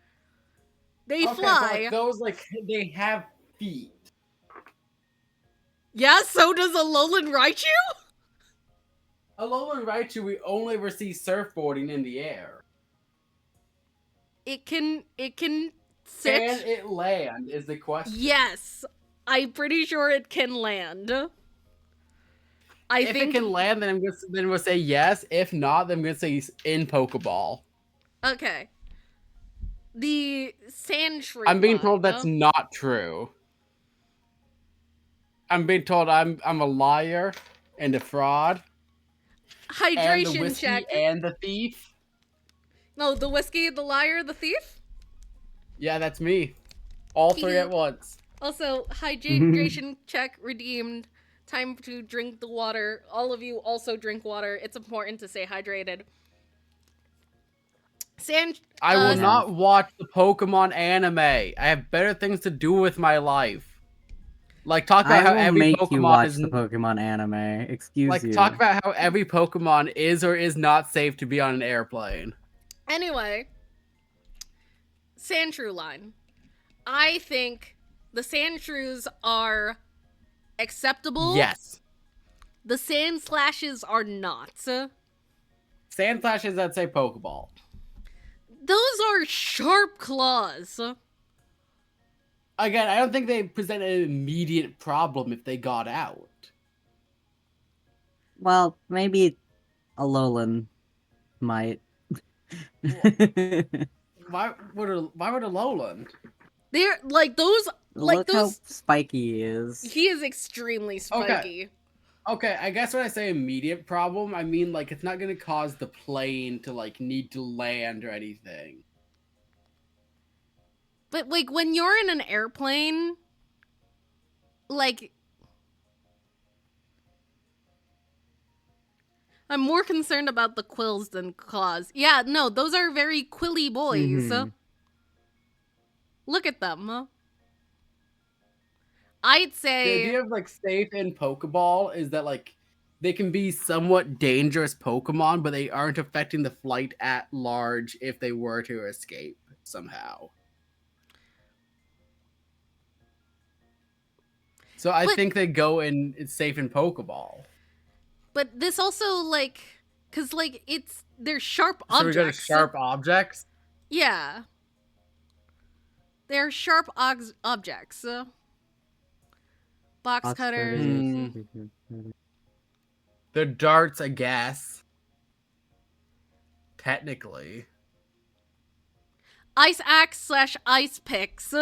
Speaker 1: They fly.
Speaker 3: But, like, those, like, they have feet.
Speaker 1: Yeah, so does Alolan Raichu?
Speaker 3: Alolan Raichu, we only ever see surfboarding in the air.
Speaker 1: It can sit.
Speaker 3: Can it land is the question.
Speaker 1: Yes. I'm pretty sure it can land. I
Speaker 3: If
Speaker 1: think
Speaker 3: it can land, then we'll say yes. If not, then I'm gonna say in Pokeball.
Speaker 1: Okay. The Sandshrew
Speaker 3: I'm being
Speaker 1: line,
Speaker 3: told that's not true. I'm being told I'm a liar and a fraud and the
Speaker 1: Hydration
Speaker 3: whiskey
Speaker 1: check.
Speaker 3: and the thief.
Speaker 1: No, the whiskey, the liar, the thief.
Speaker 3: Yeah, that's me. All three at once.
Speaker 1: Also, hydration check redeemed. Time to drink the water. All of you also drink water. It's important to stay hydrated.
Speaker 3: I will not watch the Pokemon anime. I have better things to do with my life. Like talk about how every
Speaker 2: make
Speaker 3: Pokemon
Speaker 2: you watch
Speaker 3: is
Speaker 2: the Pokemon anime. Excuse you.
Speaker 3: Talk about how every Pokemon is or is not safe to be on an airplane.
Speaker 1: Anyway, Sandshrew line. I think the Sandshrews are acceptable.
Speaker 3: Yes.
Speaker 1: The Sandslashes are not.
Speaker 3: Sandflashes, I'd say Pokeball.
Speaker 1: Those are sharp claws.
Speaker 3: Again, I don't think they present an immediate problem if they got out.
Speaker 2: Well, maybe Alolan might.
Speaker 3: Why would Alolan?
Speaker 1: They're like those.
Speaker 2: Look how spiky he is.
Speaker 1: He is extremely spiky.
Speaker 3: Okay, I guess when I say immediate problem, I mean like it's not gonna cause the plane to like need to land or anything.
Speaker 1: But like when you're in an airplane, like I'm more concerned about the quills than claws. Yeah, no, those are very quilly boys. Look at them. I'd say
Speaker 3: The idea of like safe in Pokeball is that like they can be somewhat dangerous Pokemon, but they aren't affecting the flight at large if they were to escape somehow. So I think they go in it's safe in Pokeball.
Speaker 1: But this also like cuz like they're sharp objects.
Speaker 3: So we go to sharp objects?
Speaker 1: Yeah. They're sharp objects. Box cutters.
Speaker 3: They're darts, I guess. Technically.
Speaker 1: Ice axe / ice picks.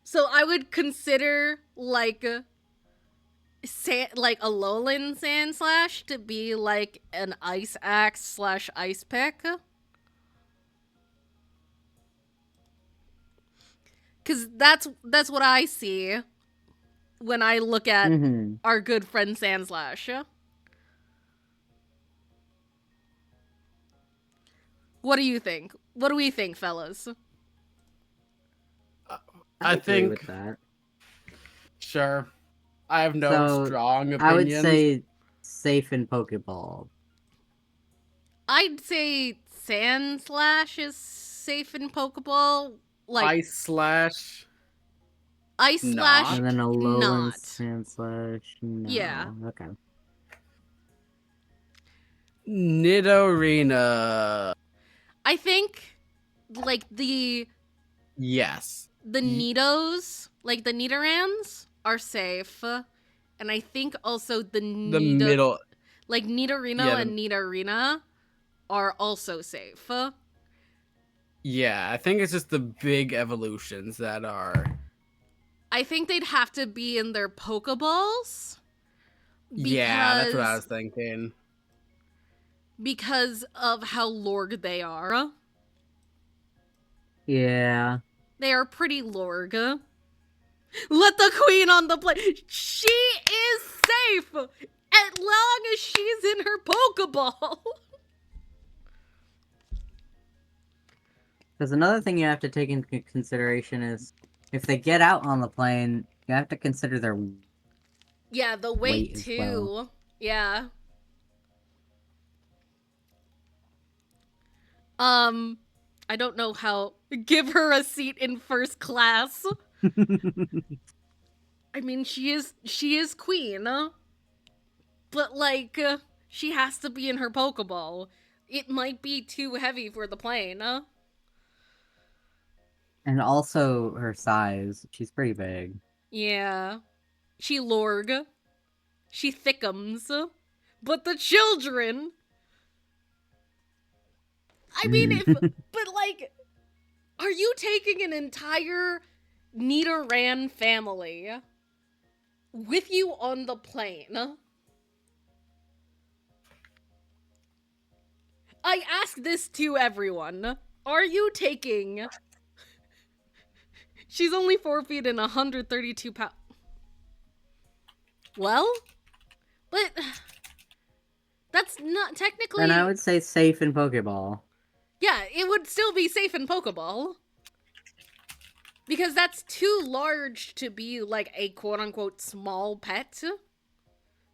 Speaker 1: So I would consider like a Alolan Sandslash to be like an ice axe / ice pick. Cause that's what I see when I look at our good friend Sandslash. What do you think? What do we think, fellas?
Speaker 3: I think
Speaker 2: with that.
Speaker 3: Sure. I have no strong opinions.
Speaker 2: I would say safe in Pokeball.
Speaker 1: I'd say Sandslash is safe in Pokeball. Like
Speaker 3: Ice Slash.
Speaker 1: Ice Slash.
Speaker 2: And then Alolan
Speaker 1: not.
Speaker 2: Sandslash. No.
Speaker 1: Yeah.
Speaker 2: Okay.
Speaker 3: Nidorina.
Speaker 1: I think like the Nidos, like the Nidorans are safe. And I think also the
Speaker 3: middle
Speaker 1: like Nidorino and Nidorina are also safe.
Speaker 3: Yeah, I think it's just the big evolutions that are.
Speaker 1: I think they'd have to be in their Pokeballs.
Speaker 3: Yeah, that's what I was thinking.
Speaker 1: Because of how Lorg they are.
Speaker 2: Yeah.
Speaker 1: They are pretty Lorg. Let the queen on the plane. She is safe as long as she's in her Pokeball.
Speaker 2: Because another thing you have to take into consideration is if they get out on the plane, you have to consider their
Speaker 1: the weight too.
Speaker 2: Well.
Speaker 1: Yeah. I don't know how. Give her a seat in first class. I mean, she is queen, but like she has to be in her Pokeball. It might be too heavy for the plane.
Speaker 2: And also her size. She's pretty big.
Speaker 1: Yeah, she lorg, she thickums, but the children. I mean, but like, are you taking an entire Nidoran family with you on the plane? I ask this to everyone. Are you taking... She's only 4 feet and 132 pounds. Well, but that's not technically...
Speaker 2: And I would say safe in Pokeball.
Speaker 1: Yeah, it would still be safe in Pokeball. Because that's too large to be like a quote-unquote small pet.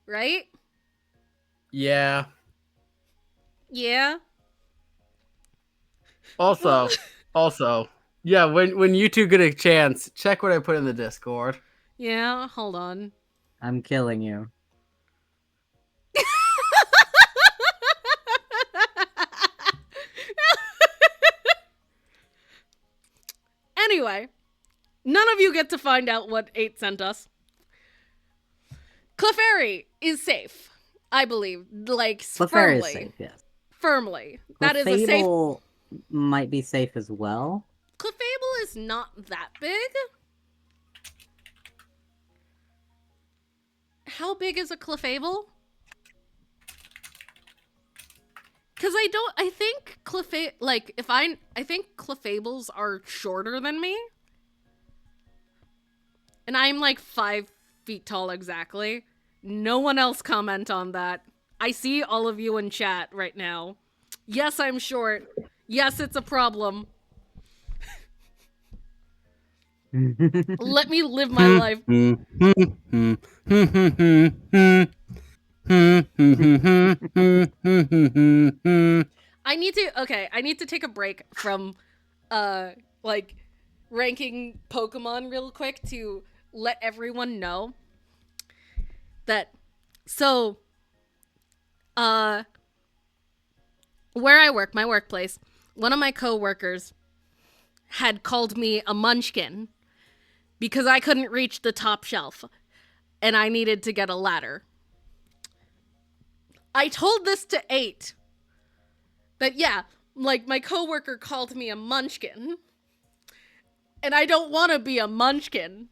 Speaker 1: Right?
Speaker 3: Yeah.
Speaker 1: Yeah.
Speaker 3: Also, yeah, when you two get a chance, check what I put in the Discord.
Speaker 1: Yeah, hold on.
Speaker 2: I'm killing you.
Speaker 1: Anyway, none of you get to find out what 8 sent us. Clefairy is safe, I believe. Like,
Speaker 2: Clefairy
Speaker 1: firmly.
Speaker 2: is safe, yes.
Speaker 1: Firmly. That is a safe...
Speaker 2: Clefable might be safe as well.
Speaker 1: Clefable is not that big. How big is a Clefable? Because I think I think Clefables are shorter than me. And I'm like 5 feet tall exactly. No one else comment on that. I see all of you in chat right now. Yes, I'm short. Yes, it's a problem. Let me live my life. I need to take a break from like ranking Pokemon real quick to let everyone know that where I work, my workplace, one of my coworkers had called me a munchkin because I couldn't reach the top shelf and I needed to get a ladder. I told this to 8 that, yeah, like my coworker called me a munchkin and I don't want to be a munchkin.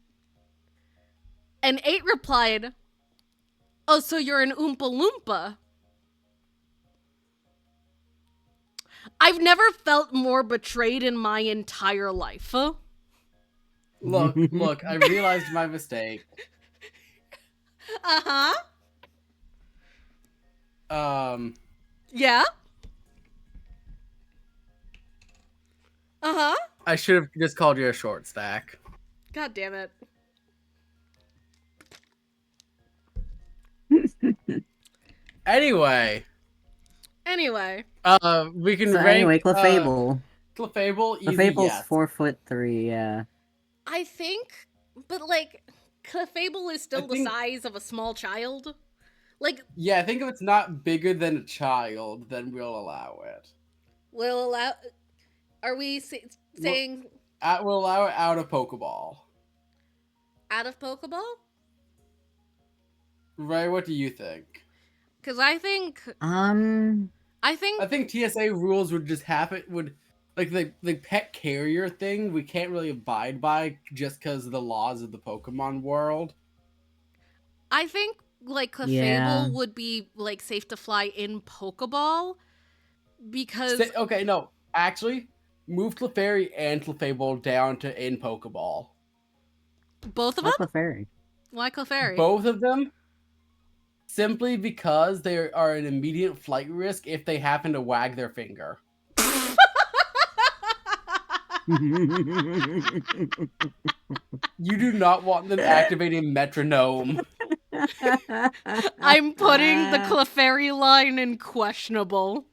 Speaker 1: And 8 replied, "Oh, so you're an Oompa Loompa." I've never felt more betrayed in my entire life.
Speaker 3: Look, I realized my mistake.
Speaker 1: Uh-huh. Yeah? Uh-huh.
Speaker 3: I should have just called you a short stack.
Speaker 1: God damn it.
Speaker 3: Anyway, we can rank.
Speaker 2: Anyway, Clefable.
Speaker 3: Clefable, easy,
Speaker 2: Clefable's
Speaker 3: yes.
Speaker 2: 4'3", yeah.
Speaker 1: I think, but like, Clefable is still the size of a small child. Like,
Speaker 3: yeah, I think if it's not bigger than a child, then we'll allow it.
Speaker 1: We'll allow. Are we saying?
Speaker 3: We'll allow it out of Pokeball.
Speaker 1: Out of Pokeball?
Speaker 3: Ray, what do you think?
Speaker 1: Because I think
Speaker 3: TSA rules would just like the pet carrier thing. We can't really abide by just because of the laws of the Pokemon world.
Speaker 1: I think like Clefable would be like safe to fly in Pokeball because
Speaker 3: no, actually, move Clefairy and Clefable down to in Pokeball.
Speaker 1: Both of them?
Speaker 2: Clefairy.
Speaker 1: Why Clefairy?
Speaker 3: Both of them, simply because they are an immediate flight risk if they happen to wag their finger. You do not want them activating Metronome.
Speaker 1: I'm putting the Clefairy line in questionable.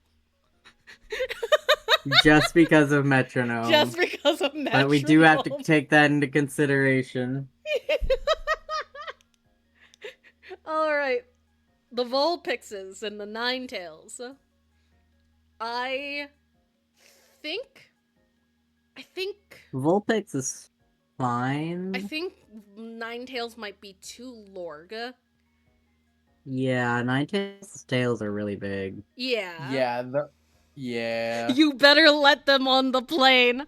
Speaker 2: Just because of Metronome.
Speaker 1: Just because of Metronome.
Speaker 2: But we do have to take that into consideration.
Speaker 1: Alright. The Vulpixes and the Ninetales. I think
Speaker 2: Vulpix is fine.
Speaker 1: I think Ninetales might be too Lorg.
Speaker 2: Yeah, Ninetales' tails are really big.
Speaker 1: Yeah.
Speaker 3: Yeah.
Speaker 1: You better let them on the plane.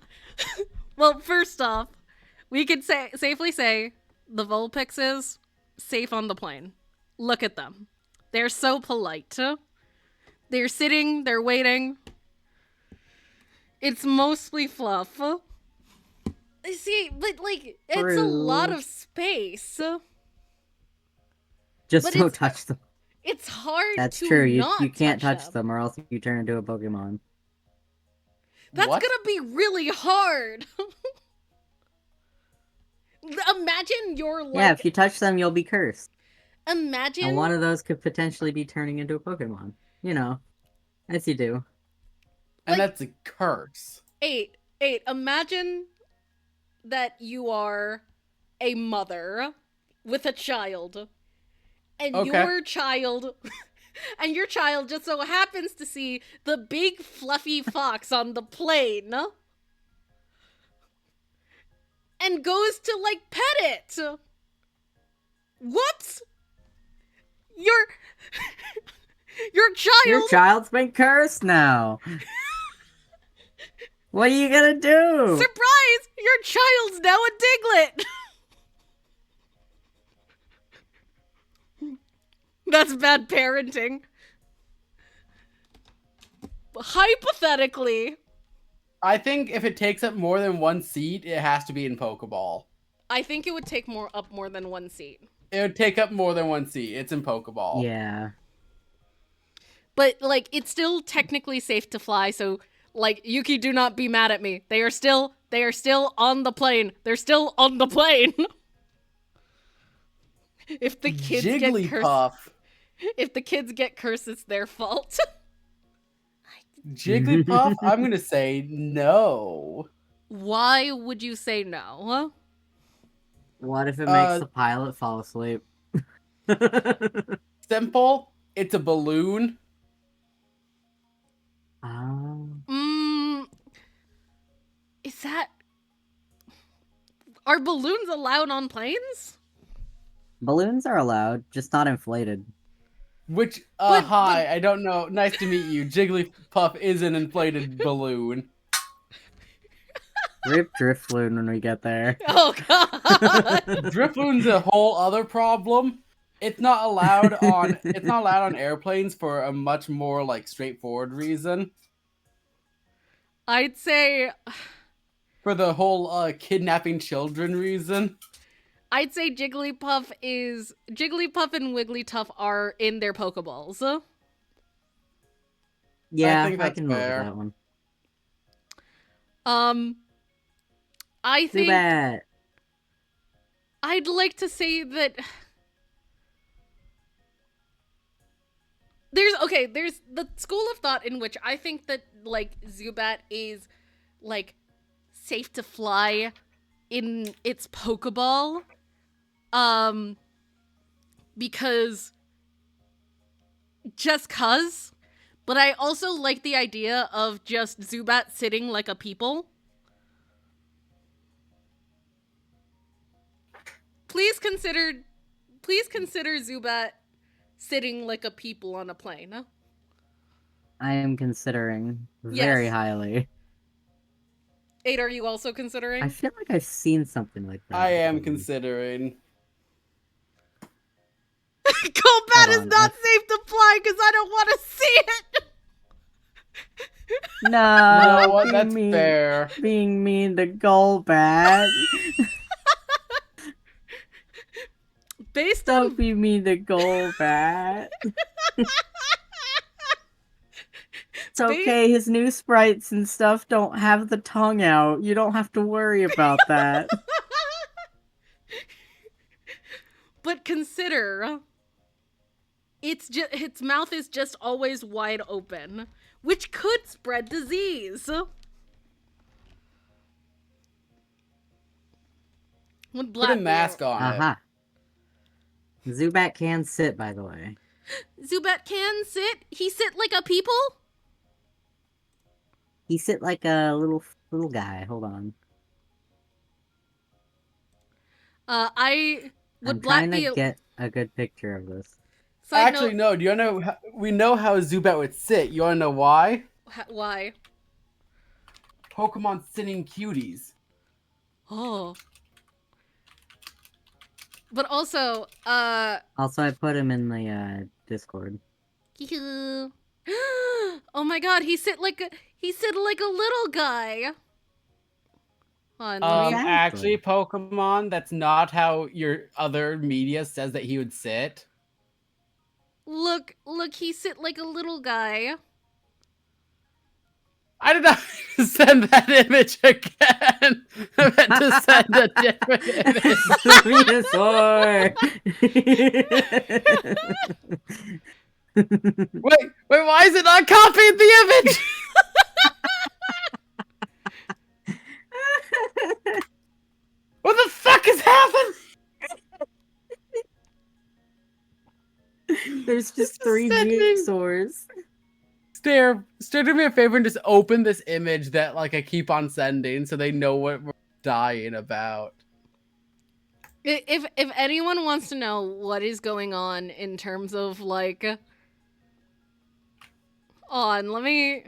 Speaker 1: Well, first off, we could safely say the Vulpixes safe on the plane. Look at them. They're so polite. They're sitting, they're waiting. It's mostly fluff. See, but like it's a lot
Speaker 2: True.
Speaker 1: of space.
Speaker 2: Just
Speaker 1: But
Speaker 2: don't touch them.
Speaker 1: It's hard
Speaker 2: That's
Speaker 1: to
Speaker 2: true.
Speaker 1: not
Speaker 2: You can't touch
Speaker 1: them.
Speaker 2: them, or else you turn into a Pokemon.
Speaker 1: That's
Speaker 3: What?
Speaker 1: gonna be really hard. Imagine you're like.
Speaker 2: Yeah, if you touch them, you'll be cursed.
Speaker 1: Imagine.
Speaker 2: And one of those could potentially be turning into a Pokemon. You know, as you do.
Speaker 3: And
Speaker 1: Like-
Speaker 3: that's a curse.
Speaker 1: Eight. Imagine that you are a mother with a child, and
Speaker 3: Okay.
Speaker 1: your child. And your child just so happens to see the big fluffy fox on the plane. And goes to, like, pet it. What? Your child.
Speaker 2: Your child's been cursed now. What are you gonna do?
Speaker 1: Surprise! Your child's now a Diglett. That's bad parenting. Hypothetically,
Speaker 3: I think if it takes up more than one seat, it has to be in Pokeball.
Speaker 1: I think it would take more than one seat.
Speaker 3: It would take up more than one seat. It's in Pokeball.
Speaker 2: Yeah.
Speaker 1: But, like, it's still technically safe to fly, so, like, Yuki, do not be mad at me. They are still on the plane. They're still on the plane. If the kids get cursed,
Speaker 3: Jigglypuff.
Speaker 1: if the kids get cursed, it's their fault.
Speaker 3: Jigglypuff, I'm gonna say no.
Speaker 1: Why would you say no?
Speaker 2: What if it makes the pilot fall asleep?
Speaker 3: Simple. It's a balloon.
Speaker 1: Is that... Are balloons allowed on planes?
Speaker 2: Balloons are allowed, just not inflated.
Speaker 3: Which,
Speaker 1: But-
Speaker 3: hi, I don't know. Nice to meet you. Jigglypuff is an inflated balloon.
Speaker 2: Rip Drifloon when we get there.
Speaker 1: Oh, God.
Speaker 3: Drifloon's a whole other problem. It's not allowed on airplanes for a much more, like, straightforward reason.
Speaker 1: I'd say...
Speaker 3: For the whole, kidnapping children reason.
Speaker 1: I'd say Jigglypuff and Wigglytuff are in their Pokeballs.
Speaker 2: Yeah,
Speaker 3: think
Speaker 2: I
Speaker 3: that's
Speaker 2: can move with
Speaker 3: fair.
Speaker 2: that one.
Speaker 1: I think
Speaker 2: Zubat.
Speaker 1: I'd like to say that there's the school of thought in which I think that, like, Zubat is, like, safe to fly in its Pokeball. Because just 'cause. But I also like the idea of just Zubat sitting like a people. Please consider Zubat sitting like a people on a plane.
Speaker 2: I am considering very
Speaker 1: Yes.
Speaker 2: highly.
Speaker 1: 8, are you also considering?
Speaker 2: I feel like I've seen something like that.
Speaker 3: I am
Speaker 2: before.
Speaker 3: considering.
Speaker 1: Golbat is
Speaker 2: on,
Speaker 1: not safe to fly because I don't want to see it.
Speaker 2: No,
Speaker 3: You know what?
Speaker 2: being
Speaker 3: That's
Speaker 2: mean,
Speaker 3: fair.
Speaker 2: Being mean to Golbat.
Speaker 1: Based
Speaker 2: Don't
Speaker 1: on
Speaker 2: be mean to Golbat. It's okay, his new sprites and stuff don't have the tongue out. You don't have to worry about that.
Speaker 1: but consider its mouth is just always wide open, which could spread disease. When
Speaker 3: Put a mask on it.
Speaker 2: Aha. Zubat can sit, by the way.
Speaker 1: Zubat can sit. He sit like a people.
Speaker 2: He sit like a little guy. Hold on.
Speaker 1: I would
Speaker 2: I'm
Speaker 1: Black
Speaker 2: trying to
Speaker 1: be a
Speaker 2: get a good picture of this.
Speaker 1: side
Speaker 3: Actually,
Speaker 1: note?
Speaker 3: no. Do you know? We know how Zubat would sit. You want to know why?
Speaker 1: Why?
Speaker 3: Pokemon sitting cuties.
Speaker 1: Oh. But also,
Speaker 2: Also, I put him in the Discord.
Speaker 1: oh my god, he sit like a little guy. Hold on, let me.
Speaker 2: Exactly.
Speaker 3: Actually, Pokemon, that's not how your other media says that he would sit.
Speaker 1: Look, he sit like a little guy.
Speaker 3: I did not send that image again. I meant to send a different image. Wait, why is it not copying the image? What the fuck has happened?
Speaker 2: There's just three
Speaker 3: Send me-
Speaker 2: Jigsaws.
Speaker 3: Stare, do me a favor and just open this image that like I keep on sending so they know what we're dying about.
Speaker 1: If anyone wants to know what is going on in terms of like, on, let me.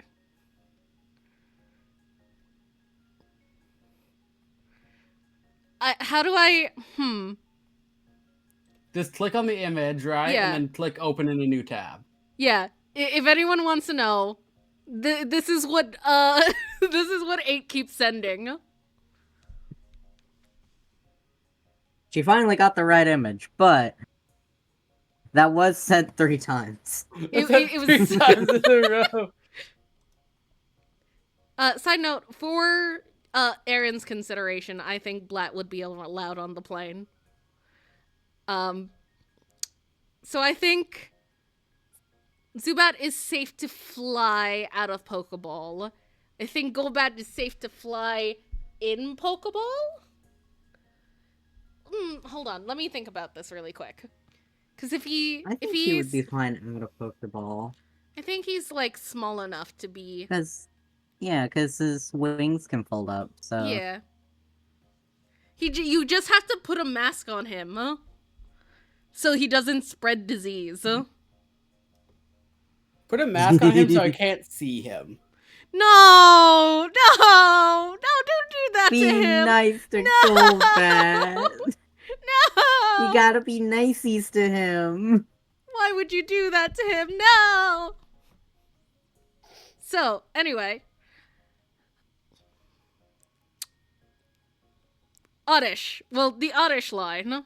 Speaker 1: How do I?
Speaker 3: Just click on the image, right?
Speaker 1: Yeah.
Speaker 3: And then click open in a new tab.
Speaker 1: Yeah. If anyone wants to know, this is what this is what 8 keeps sending.
Speaker 2: She finally got the right image, but that was sent 3 times.
Speaker 1: It was
Speaker 3: 3 times in a row.
Speaker 1: Side note, for Aaron's consideration, I think Blatt would be allowed on the plane. So I think Zubat is safe to fly out of Pokeball. I think Golbat is safe to fly in Pokeball? Hold on, let me think about this really quick. Because if
Speaker 2: I think
Speaker 1: he's,
Speaker 2: he would be fine out of Pokeball.
Speaker 1: I think he's like small enough to be.
Speaker 2: Because his wings can fold up, so...
Speaker 1: Yeah. You just have to put a mask on him, huh? So he doesn't spread disease. Huh?
Speaker 3: Put a mask on him so I can't see him.
Speaker 1: No, don't do that
Speaker 2: Be
Speaker 1: to him.
Speaker 2: nice to
Speaker 1: No.
Speaker 2: Golbat.
Speaker 1: No.
Speaker 2: You gotta be niceys to him.
Speaker 1: Why would you do that to him? No. So, anyway. Oddish. Well, the Oddish line.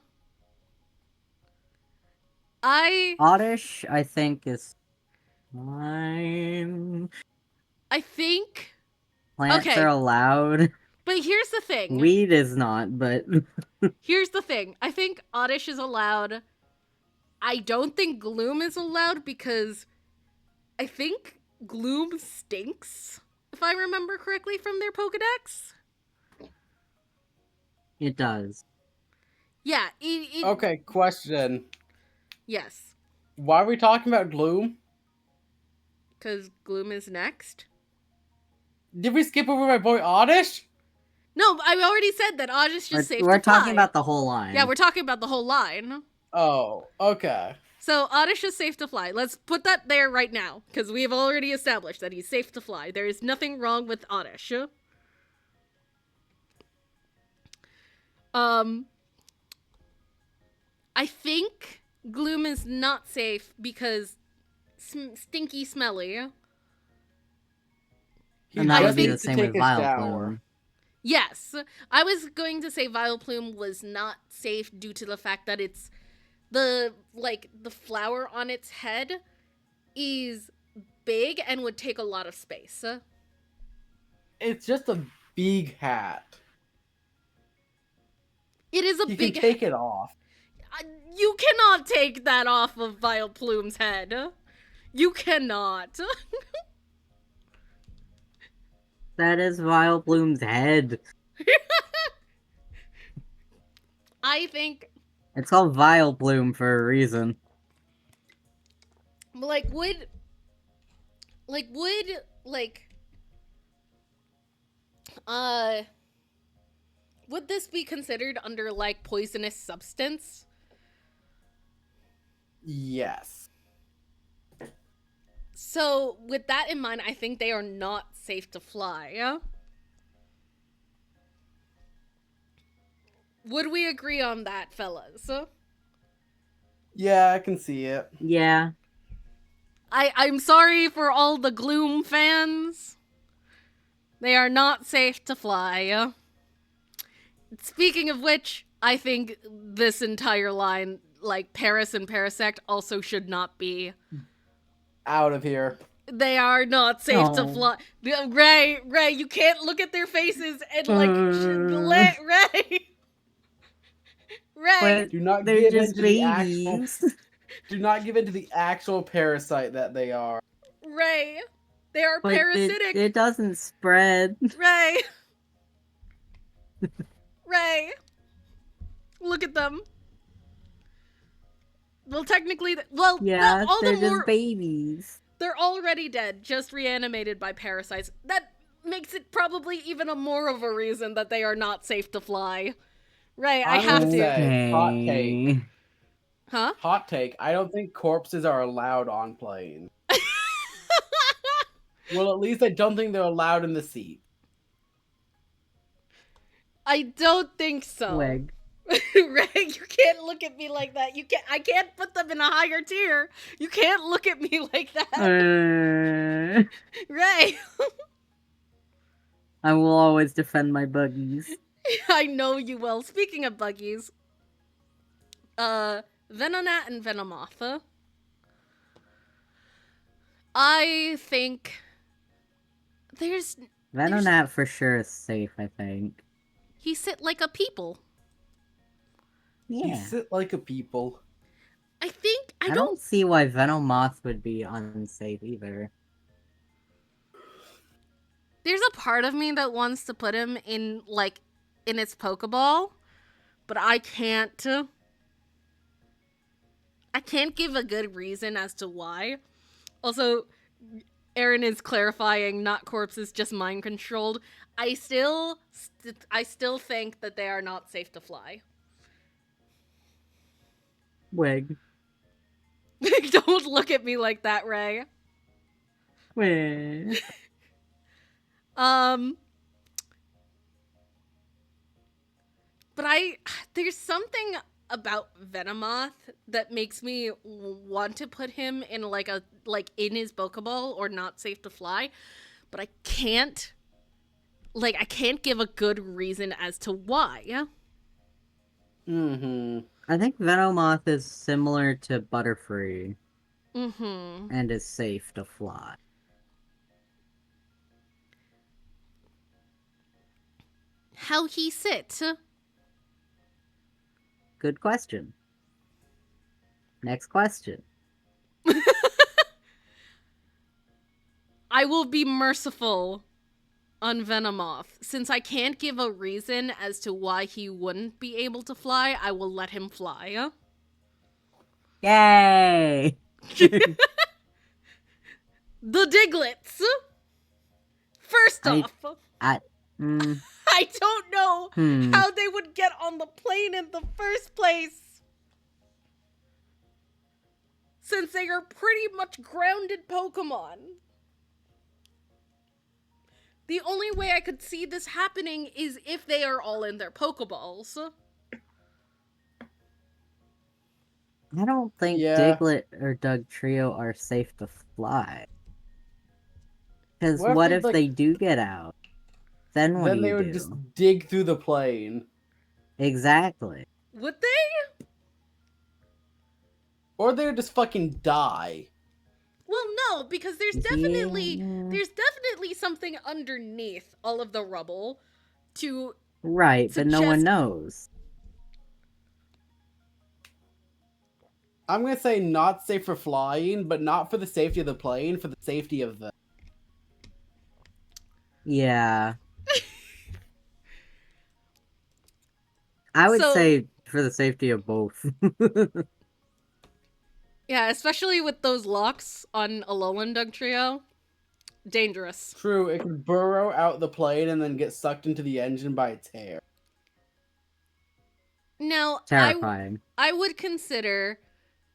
Speaker 2: Oddish, I think, is fine.
Speaker 1: I think...
Speaker 2: Plants
Speaker 1: Okay.
Speaker 2: are allowed.
Speaker 1: But here's the thing.
Speaker 2: Weed is not, but...
Speaker 1: Here's the thing. I think Oddish is allowed. I don't think Gloom is allowed because I think Gloom stinks, if I remember correctly from their Pokedex.
Speaker 2: It does.
Speaker 1: Yeah.
Speaker 3: Okay, question.
Speaker 1: Yes.
Speaker 3: Why are we talking about Gloom?
Speaker 1: Because Gloom is next.
Speaker 3: Did we skip over my boy Oddish?
Speaker 1: No, I already said that Oddish is safe to fly.
Speaker 2: We're talking about the whole line.
Speaker 1: Yeah, we're talking about the whole line.
Speaker 3: Oh, okay.
Speaker 1: So Oddish is safe to fly. Let's put that there right now, because we have already established that he's safe to fly. There is nothing wrong with Oddish. I think Gloom is not safe because stinky smelly.
Speaker 2: And that
Speaker 1: I
Speaker 2: would be
Speaker 1: think-
Speaker 2: the same with Vileplume.
Speaker 1: Yes, I was going to say Vileplume was not safe due to the fact that it's the flower on its head is big and would take a lot of space.
Speaker 3: It's just a big hat.
Speaker 1: It is a
Speaker 3: You
Speaker 1: big
Speaker 3: can take it off.
Speaker 1: You cannot take that off of Vileplume's head. You cannot.
Speaker 2: That is Vileplume's head.
Speaker 1: I think
Speaker 2: It's called Vile Bloom for a reason.
Speaker 1: Like, would uh would this be considered under like poisonous substance?
Speaker 3: Yes.
Speaker 1: So with that in mind, I think they are not safe to fly. Yeah? Would we agree on that, fellas?
Speaker 3: Yeah, I can see it.
Speaker 2: Yeah.
Speaker 1: I'm sorry for all the Gloom fans. They are not safe to fly. Speaking of which, I think this entire line, like Paris and Parasect, also should not be.
Speaker 3: Out of here.
Speaker 1: They are not safe to
Speaker 2: No.
Speaker 1: fly. Ray, you can't look at their faces and like Ray. Ray.
Speaker 2: But
Speaker 3: Do not
Speaker 2: they're
Speaker 3: give
Speaker 2: just
Speaker 3: into the actual.
Speaker 2: babies.
Speaker 3: Do not give into the actual parasite that they are.
Speaker 1: Ray. They are
Speaker 2: But
Speaker 1: parasitic.
Speaker 2: it doesn't spread.
Speaker 1: Ray. Ray. Look at them. Well, technically,
Speaker 2: Yeah,
Speaker 1: all
Speaker 2: they're
Speaker 1: the
Speaker 2: just
Speaker 1: more
Speaker 2: babies.
Speaker 1: they're already dead, just reanimated by parasites. That makes it probably even a more of a reason that they are not safe to fly. Ray, I
Speaker 3: I'm
Speaker 1: have
Speaker 3: gonna
Speaker 1: to.
Speaker 3: say, hot take.
Speaker 1: Huh?
Speaker 3: Hot take. I don't think corpses are allowed on planes. Well, at least I don't think they're allowed in the seat.
Speaker 1: I don't think so.
Speaker 2: Wig.
Speaker 1: Ray, you can't look at me like that. I can't put them in a higher tier. You can't look at me like that. Ray.
Speaker 2: I will always defend my buggies.
Speaker 1: I know you will. Speaking of buggies, Venonat and Venomoth. I think there's
Speaker 2: Venonat for sure is safe, I think.
Speaker 1: he sit like a people.
Speaker 3: You
Speaker 2: Yeah.
Speaker 3: sit like a people.
Speaker 1: I think
Speaker 2: I don't see why Venomoth would be unsafe either.
Speaker 1: There's a part of me that wants to put him in its Pokeball, but I can't. I can't give a good reason as to why. Also, Aaron is clarifying not corpses, just mind controlled. I still think that they are not safe to fly.
Speaker 2: Wig.
Speaker 1: Don't look at me like that, Ray.
Speaker 2: Wig.
Speaker 1: But there's something about Venomoth that makes me want to put him in in his Pokeball or not safe to fly, but I can't give a good reason as to why.
Speaker 3: Mm-hmm.
Speaker 2: I think Venomoth is similar to Butterfree.
Speaker 1: Mm-hmm.
Speaker 2: And is safe to fly.
Speaker 1: How he sit?
Speaker 2: Good question. Next question.
Speaker 1: I will be merciful on Venomoth. Since I can't give a reason as to why he wouldn't be able to fly, I will let him fly.
Speaker 2: Yay!
Speaker 1: The Diglets. First off, I don't know how they would get on the plane in the first place. Since they are pretty much grounded Pokemon. The only way I could see this happening is if they are all in their Pokeballs.
Speaker 2: I don't think Diglett or Dugtrio are safe to fly. Because what if they do get out? Then what do you do? Then
Speaker 3: they would just dig through the plane.
Speaker 2: Exactly.
Speaker 1: Would they?
Speaker 3: Or they would just fucking die.
Speaker 1: Well, no, because there's definitely something underneath all of the rubble to
Speaker 2: Right, but no one knows.
Speaker 3: I'm gonna say not safe for flying, but not for the safety of the plane, for the safety of the...
Speaker 2: Yeah. I would say for the safety of both.
Speaker 1: Yeah, especially with those locks on a Alolan Dugtrio. Dangerous.
Speaker 3: True, it could burrow out the plane and then get sucked into the engine by its hair.
Speaker 1: Now,
Speaker 2: Terrifying.
Speaker 1: I would consider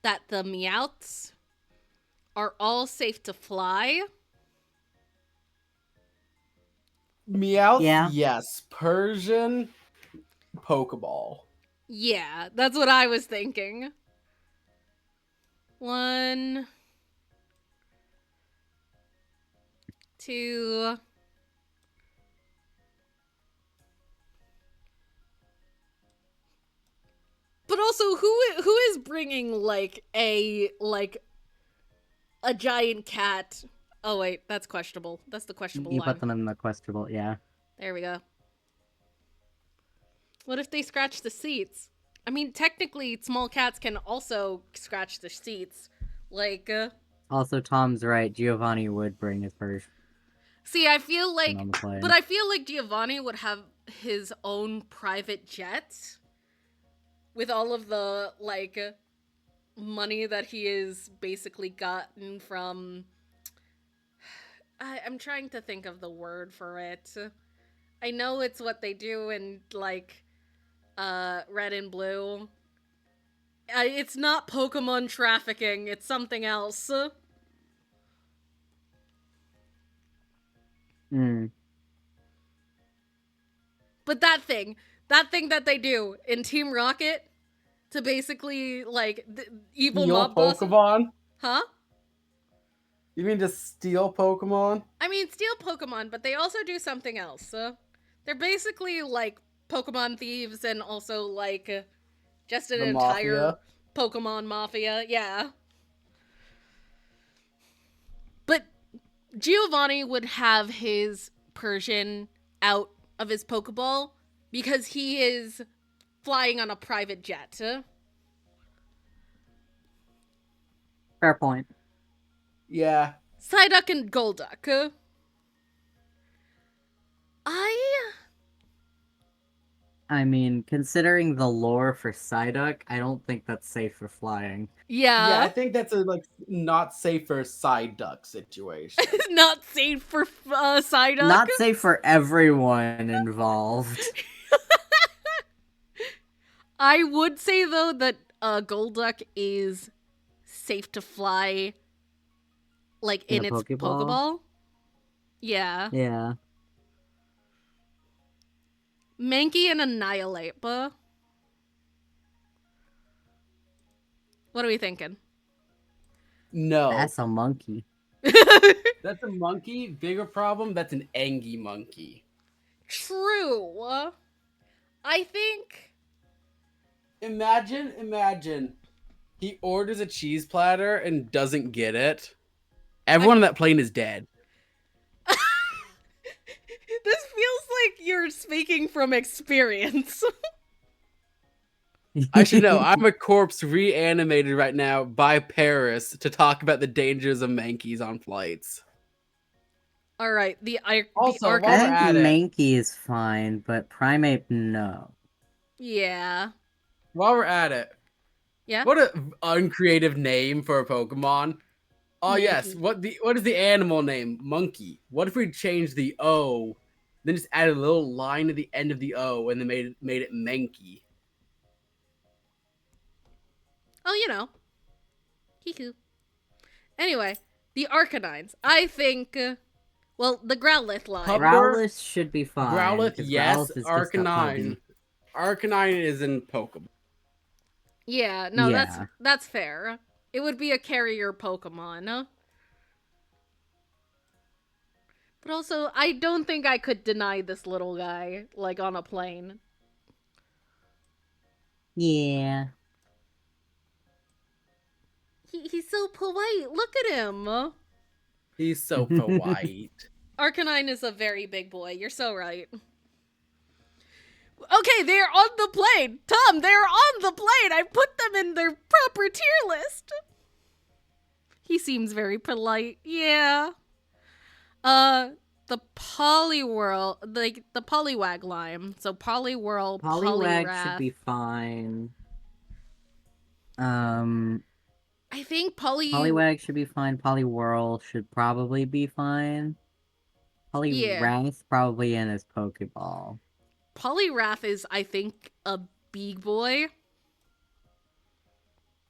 Speaker 1: that the Meowths are all safe to fly.
Speaker 3: Meowth,
Speaker 2: Yeah.
Speaker 3: yes. Persian, Pokeball.
Speaker 1: Yeah, that's what I was thinking. 1, 2. But also, who is bringing like a giant cat? Oh wait, that's questionable. That's the questionable
Speaker 2: You
Speaker 1: line.
Speaker 2: put them in the questionable, yeah.
Speaker 1: There we go. What if they scratch the seats? I mean, technically, small cats can also scratch the seats. Like,
Speaker 2: Also, Tom's right. Giovanni would bring his Persian
Speaker 1: see, I feel like,
Speaker 2: on the plane.
Speaker 1: but I feel like Giovanni would have his own private jet with all of the like money that he is basically gotten from. I'm trying to think of the word for it. I know it's what they do in like Red and Blue. It's not Pokemon trafficking, it's something else. But that thing that they do in Team Rocket to basically like the evil
Speaker 3: Steal
Speaker 1: mob boss.
Speaker 3: Pokemon?
Speaker 1: Huh?
Speaker 3: You mean just steal Pokemon?
Speaker 1: I mean, steal Pokemon, but they also do something else. They're basically like Pokemon thieves and also like just an
Speaker 3: The
Speaker 1: entire
Speaker 3: Mafia?
Speaker 1: Pokemon mafia. Yeah. But Giovanni would have his Persian out of his Pokeball because he is flying on a private jet.
Speaker 2: Fair point.
Speaker 3: Yeah.
Speaker 1: Psyduck and Golduck.
Speaker 2: I mean, considering the lore for Psyduck, I don't think that's safe for flying.
Speaker 3: Yeah, I
Speaker 1: Yeah.
Speaker 3: think that's a like not safe for side duck situation.
Speaker 1: Not safe for Psyduck.
Speaker 2: Not safe for everyone involved.
Speaker 1: I would say though that Golduck is safe to fly like in
Speaker 2: a
Speaker 1: its
Speaker 2: Pokeball?
Speaker 1: Pokeball. Yeah.
Speaker 2: Yeah.
Speaker 1: Mankey and Annihilate. What are we thinking?
Speaker 3: No.
Speaker 2: That's a monkey.
Speaker 3: That's a monkey. Bigger problem, that's an Angie monkey.
Speaker 1: True. I think.
Speaker 3: Imagine. He orders a cheese platter and doesn't get it. Everyone on that plane is dead.
Speaker 1: This feels like you're speaking from experience.
Speaker 3: I should know. I'm a corpse reanimated right now by Paris to talk about the dangers of Mankeys on flights.
Speaker 1: All right,
Speaker 3: Also,
Speaker 1: the
Speaker 3: while
Speaker 2: I
Speaker 3: we're
Speaker 2: think
Speaker 3: at it-
Speaker 2: Mankey is fine, but Primeape, no.
Speaker 1: Yeah.
Speaker 3: While we're at it,
Speaker 1: Yeah.
Speaker 3: what an uncreative name for a Pokemon. Oh yes,
Speaker 1: Monkey.
Speaker 3: what is the animal name? Monkey. What if we changed the O, then just added a little line at the end of the O, and then made it Mankey?
Speaker 1: Oh, you know. Hiku. Anyway, the Arcanines. I think. Well, the Growlithe line.
Speaker 3: Pupper?
Speaker 2: Growlithe should be fine.
Speaker 3: Growlithe,
Speaker 2: 'cause
Speaker 3: yes.
Speaker 2: Growlithe is just a
Speaker 3: Arcanine.
Speaker 2: puppy.
Speaker 3: Arcanine is in Pokemon.
Speaker 1: Yeah, no,
Speaker 2: Yeah.
Speaker 1: that's fair. It would be a carrier Pokemon. But also, I don't think I could deny this little guy, like, on a plane.
Speaker 2: Yeah.
Speaker 1: He's so polite. Look at him.
Speaker 3: He's so polite.
Speaker 1: Arcanine is a very big boy. You're so right. Okay, they're on the plane. Tom, they're on the plane. I put them in their proper tier list. He seems very polite. Yeah. the Poliwhirl, like the Poliwag line. So Poliwhirl,
Speaker 2: Poliwag should
Speaker 1: Poliwrath.
Speaker 2: be fine.
Speaker 1: I think
Speaker 2: Poliwag should be fine. Poliwhirl should probably be fine.
Speaker 1: Yeah.
Speaker 2: Poliwrath probably in his Pokeball.
Speaker 1: Poliwrath is, I think, a big boy.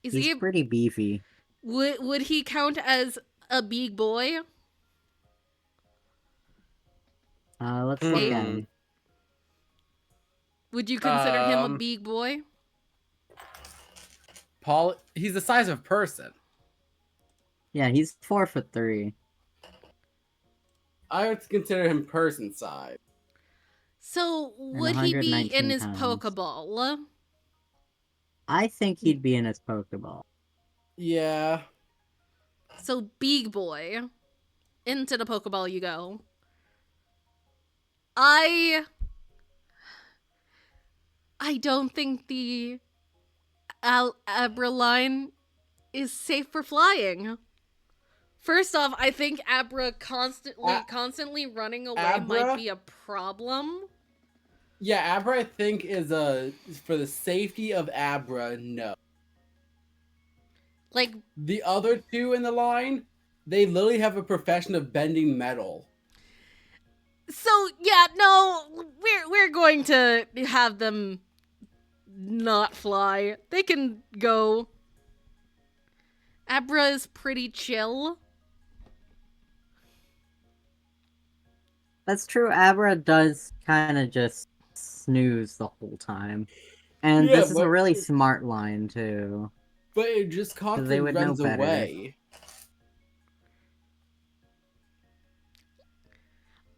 Speaker 2: He's pretty beefy.
Speaker 1: Would he count as a big boy?
Speaker 2: Let's look at him.
Speaker 1: Would you consider him a big boy?
Speaker 3: He's the size of a person.
Speaker 2: Yeah, he's 4'3".
Speaker 3: I would consider him person size.
Speaker 1: So would he be in his
Speaker 2: pounds.
Speaker 1: Pokeball?
Speaker 2: I think he'd be in his Pokeball.
Speaker 3: Yeah.
Speaker 1: So big boy. Into the Pokeball you go. I don't think the Abra line is safe for flying. First off, I think Abra constantly running away might be a problem.
Speaker 3: Yeah, Abra I think is for the safety of Abra, no.
Speaker 1: Like
Speaker 3: the other two in the line, they literally have a profession of bending metal.
Speaker 1: So yeah, no, we're going to have them not fly. They can go. Abra is pretty chill.
Speaker 2: That's true. Abra does kind of just snooze the whole time. And this is a really smart line, too.
Speaker 3: But it just constantly runs away.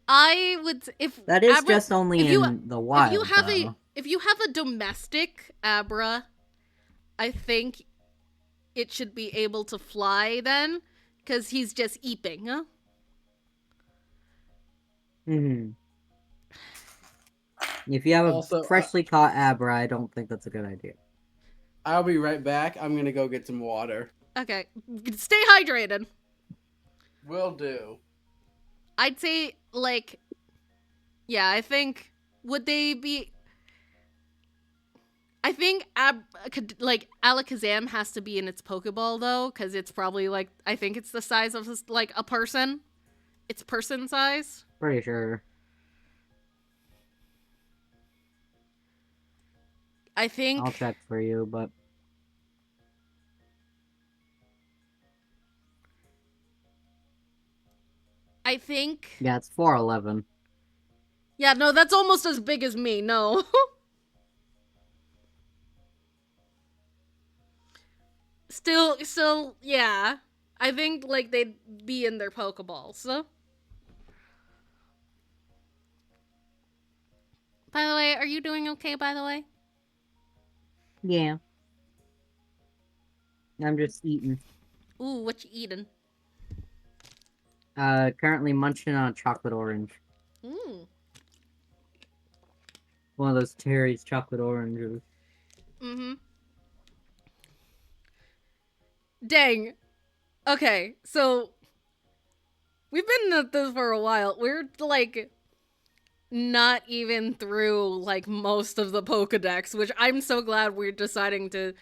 Speaker 1: I would if
Speaker 2: that is Abra, just only in the wild.
Speaker 1: If you have a domestic Abra, I think it should be able to fly then, because he's just eeping. Huh?
Speaker 2: If you have a freshly caught Abra, I don't think that's a good idea.
Speaker 3: I'll be right back. I'm gonna go get some water.
Speaker 1: Okay. Stay hydrated.
Speaker 3: Will do.
Speaker 1: I'd say, like, yeah, I think, would they be... I think, Alakazam has to be in its Pokeball, though, because it's probably, like, I think it's the size of, like, a person. It's person size.
Speaker 2: Pretty sure.
Speaker 1: I think...
Speaker 2: I'll check for you, but...
Speaker 1: I think...
Speaker 2: Yeah, it's 4'11".
Speaker 1: Yeah, no, that's almost as big as me, no. Still, yeah. I think, like, they'd be in their Pokeballs, so... By the way, are you doing okay, by the way?
Speaker 2: Yeah. I'm just eating.
Speaker 1: Ooh, what you eating?
Speaker 2: Currently munching on a chocolate orange. One of those Terry's chocolate oranges.
Speaker 1: Dang. Okay, so... We've been at this for a while. We're, like... not even through, like, most of the Pokedex, which I'm so glad we're deciding to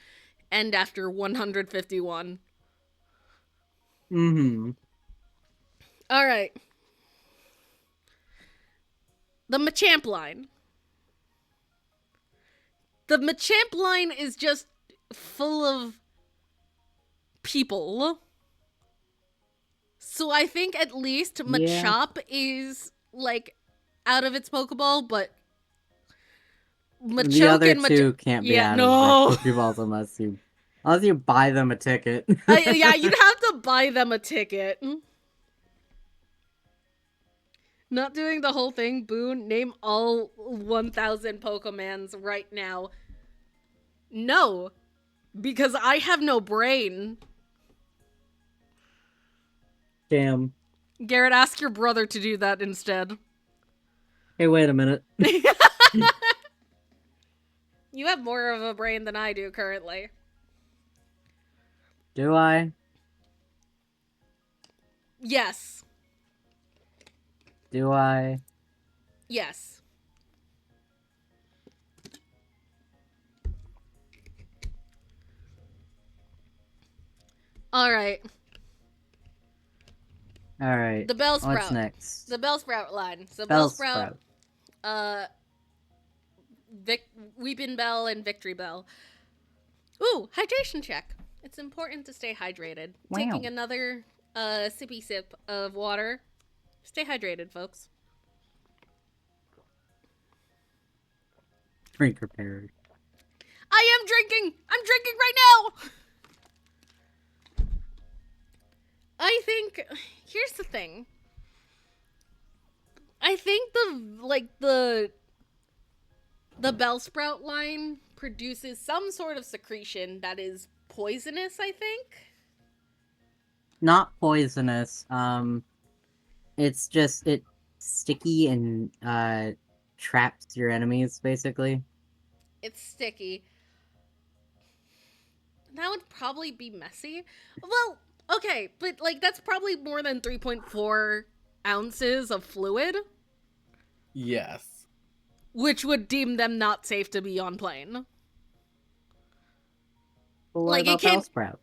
Speaker 1: end after 151. Alright. The Machamp line. The Machamp line is just full of people. So I think at least Machop is, like, out of its Pokeball, but
Speaker 2: Machoke the other two can't be out of their Pokeballs unless you buy them a ticket.
Speaker 1: Yeah, you'd have to buy them a ticket. Not doing the whole thing, Boone. Name all 1,000 Pokemans right now. No, because I have no brain.
Speaker 2: Damn.
Speaker 1: Garrett, ask your brother to do that instead.
Speaker 2: Hey, wait a minute.
Speaker 1: You have more of a brain than I do currently.
Speaker 2: Do I?
Speaker 1: Yes.
Speaker 2: Do I?
Speaker 1: Yes. All right.
Speaker 2: All right.
Speaker 1: The Bell
Speaker 2: What's
Speaker 1: Sprout.
Speaker 2: next?
Speaker 1: The Bellsprout line. So Bellsprout,
Speaker 2: Bellsprout.
Speaker 1: uh, Weeping Bell, and Victory Bell. Ooh, hydration check. It's important to stay hydrated.
Speaker 2: Wow.
Speaker 1: Taking another sippy sip of water. Stay hydrated, folks.
Speaker 2: Drink prepared.
Speaker 1: I am drinking! I'm drinking right now! I think, here's the thing. I think the Bellsprout line produces some sort of secretion that is poisonous, I think.
Speaker 2: Not poisonous. It's just it's sticky and traps your enemies basically.
Speaker 1: It's sticky. That would probably be messy. Well, okay, but like that's probably more than 3.4 ounces of fluid,
Speaker 3: Yes.
Speaker 1: which would deem them not safe to be on plane.
Speaker 2: But what
Speaker 1: Like, it
Speaker 2: about
Speaker 1: can't-
Speaker 2: Bellsprout?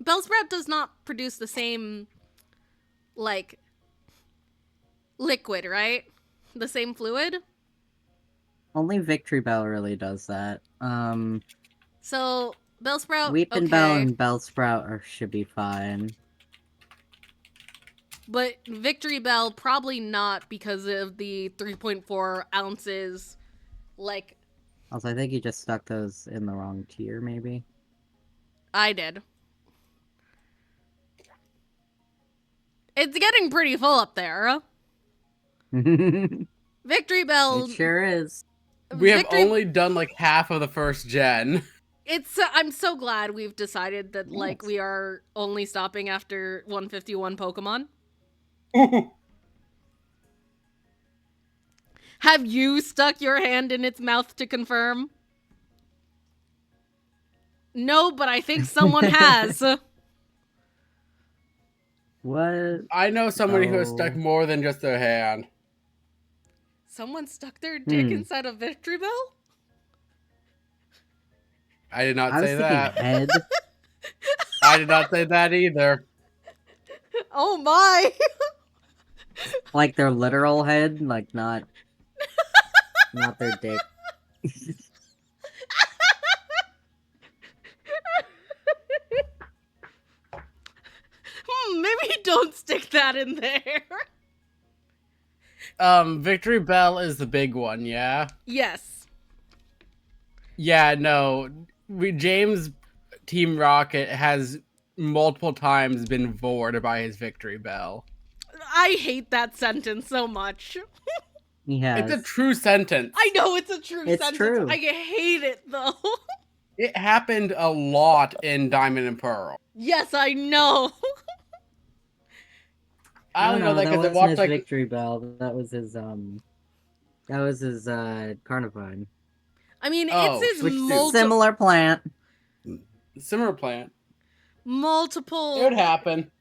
Speaker 1: Bellsprout does not produce the same, like, liquid, right? The same fluid?
Speaker 2: Only Victory Bell really does that.
Speaker 1: So, Bellsprout,
Speaker 2: Weeping
Speaker 1: okay.
Speaker 2: Bell and Bellsprout should be fine.
Speaker 1: But Victory Bell, probably not because of the 3.4 ounces, like,
Speaker 2: Also, I think you just stuck those in the wrong tier, maybe.
Speaker 1: I did. It's getting pretty full up there.
Speaker 2: It
Speaker 1: Victory Bell.
Speaker 2: sure is.
Speaker 3: We have only done like half of the first gen.
Speaker 1: It's. I'm so glad we've decided that like
Speaker 2: Yes.
Speaker 1: we are only stopping after 151 Pokemon. Have you stuck your hand in its mouth to confirm? No, but I think someone has.
Speaker 2: What?
Speaker 3: I know somebody who has stuck
Speaker 2: Oh.
Speaker 3: more than just their hand.
Speaker 1: Someone stuck their dick inside a Victory Bell?
Speaker 3: I did not
Speaker 2: I was
Speaker 3: say
Speaker 2: thinking
Speaker 3: that.
Speaker 2: head.
Speaker 3: I did not say that either.
Speaker 1: Oh my!
Speaker 2: Like their literal head, like not their dick.
Speaker 1: Maybe don't stick that in there.
Speaker 3: Victory Bell is the big one, yeah?
Speaker 1: Yes.
Speaker 3: Yeah, no. James Team Rocket has multiple times been bored by his Victory Bell.
Speaker 1: I hate that sentence so much.
Speaker 2: He has.
Speaker 3: It's a true sentence.
Speaker 1: I know it's a true
Speaker 2: It's
Speaker 1: sentence.
Speaker 2: true.
Speaker 1: I hate it though.
Speaker 3: It happened a lot in Diamond and Pearl.
Speaker 1: Yes, I know.
Speaker 3: I only know that because I
Speaker 2: wasn't
Speaker 3: watched
Speaker 2: his
Speaker 3: like
Speaker 2: Victory Bell. That was his Carnivine.
Speaker 1: I mean,
Speaker 3: Oh,
Speaker 1: it's his
Speaker 3: which
Speaker 2: Similar plant.
Speaker 3: Simmer Plant.
Speaker 1: multiple.
Speaker 3: It would happen.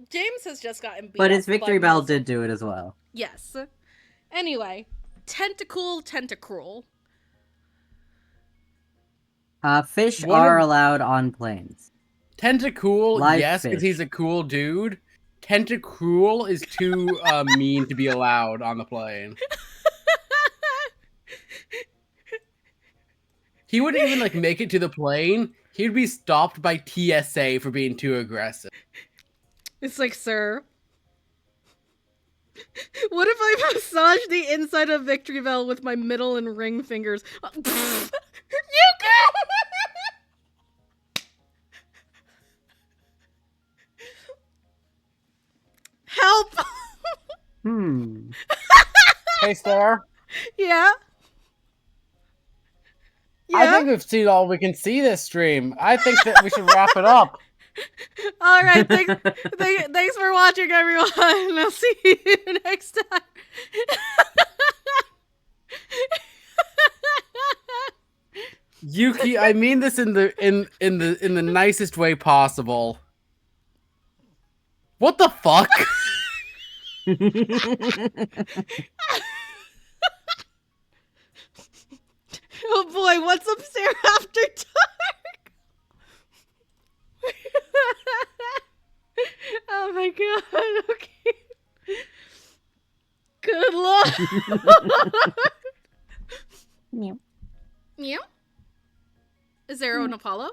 Speaker 1: James has just gotten beat
Speaker 2: But
Speaker 1: up
Speaker 2: his Victory
Speaker 1: by
Speaker 2: Bell
Speaker 1: multiple-
Speaker 2: did do it as well.
Speaker 1: Yes. Anyway, Tentacruel.
Speaker 2: Fish
Speaker 3: One
Speaker 2: are
Speaker 3: of-
Speaker 2: allowed on planes.
Speaker 3: Tentacool,
Speaker 2: Live
Speaker 3: yes, because
Speaker 2: fish.
Speaker 3: he's a cool dude. Tentacruel is too mean to be allowed on the plane. He wouldn't even like make it to the plane. He'd be stopped by TSA for being too aggressive.
Speaker 1: It's like, sir. What if I massage the inside of Victory Bell with my middle and ring fingers? You can! Help!
Speaker 3: Hey, Star.
Speaker 1: Yeah?
Speaker 3: I think we've seen all we can see this stream. I think that we should wrap it up.
Speaker 1: All right, thanks for watching, everyone. I'll see you next time.
Speaker 3: Yuki, I mean this in the nicest way possible. What the fuck?
Speaker 1: Oh boy, what's upstairs after dark? Oh my god, okay. Good lord.
Speaker 2: Meow.
Speaker 1: Yeah? Is there an Apollo?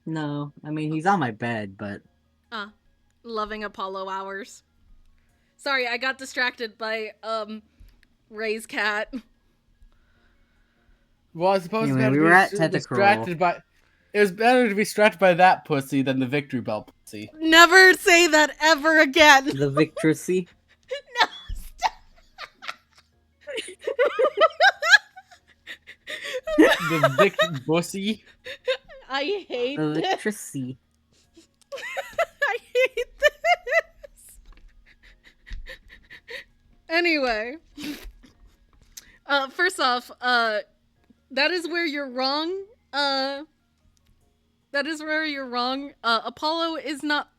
Speaker 2: No, I mean he's on my bed, but
Speaker 1: Loving Apollo hours. Sorry, I got distracted by Ray's cat.
Speaker 3: Well, I suppose
Speaker 2: anyway,
Speaker 3: it's
Speaker 2: we
Speaker 3: better
Speaker 2: were at
Speaker 3: to be
Speaker 2: Tentacruel.
Speaker 3: distracted by. It was better to be distracted by that pussy than the Victory Bell pussy.
Speaker 1: Never say that ever again.
Speaker 2: The Victressy.
Speaker 1: No, stop.
Speaker 3: The Vic Bussy.
Speaker 1: I hate
Speaker 2: The
Speaker 1: this.
Speaker 2: Victressy.
Speaker 1: I hate this. Anyway, first off, that is where you're wrong. That is where you're wrong. Apollo is not.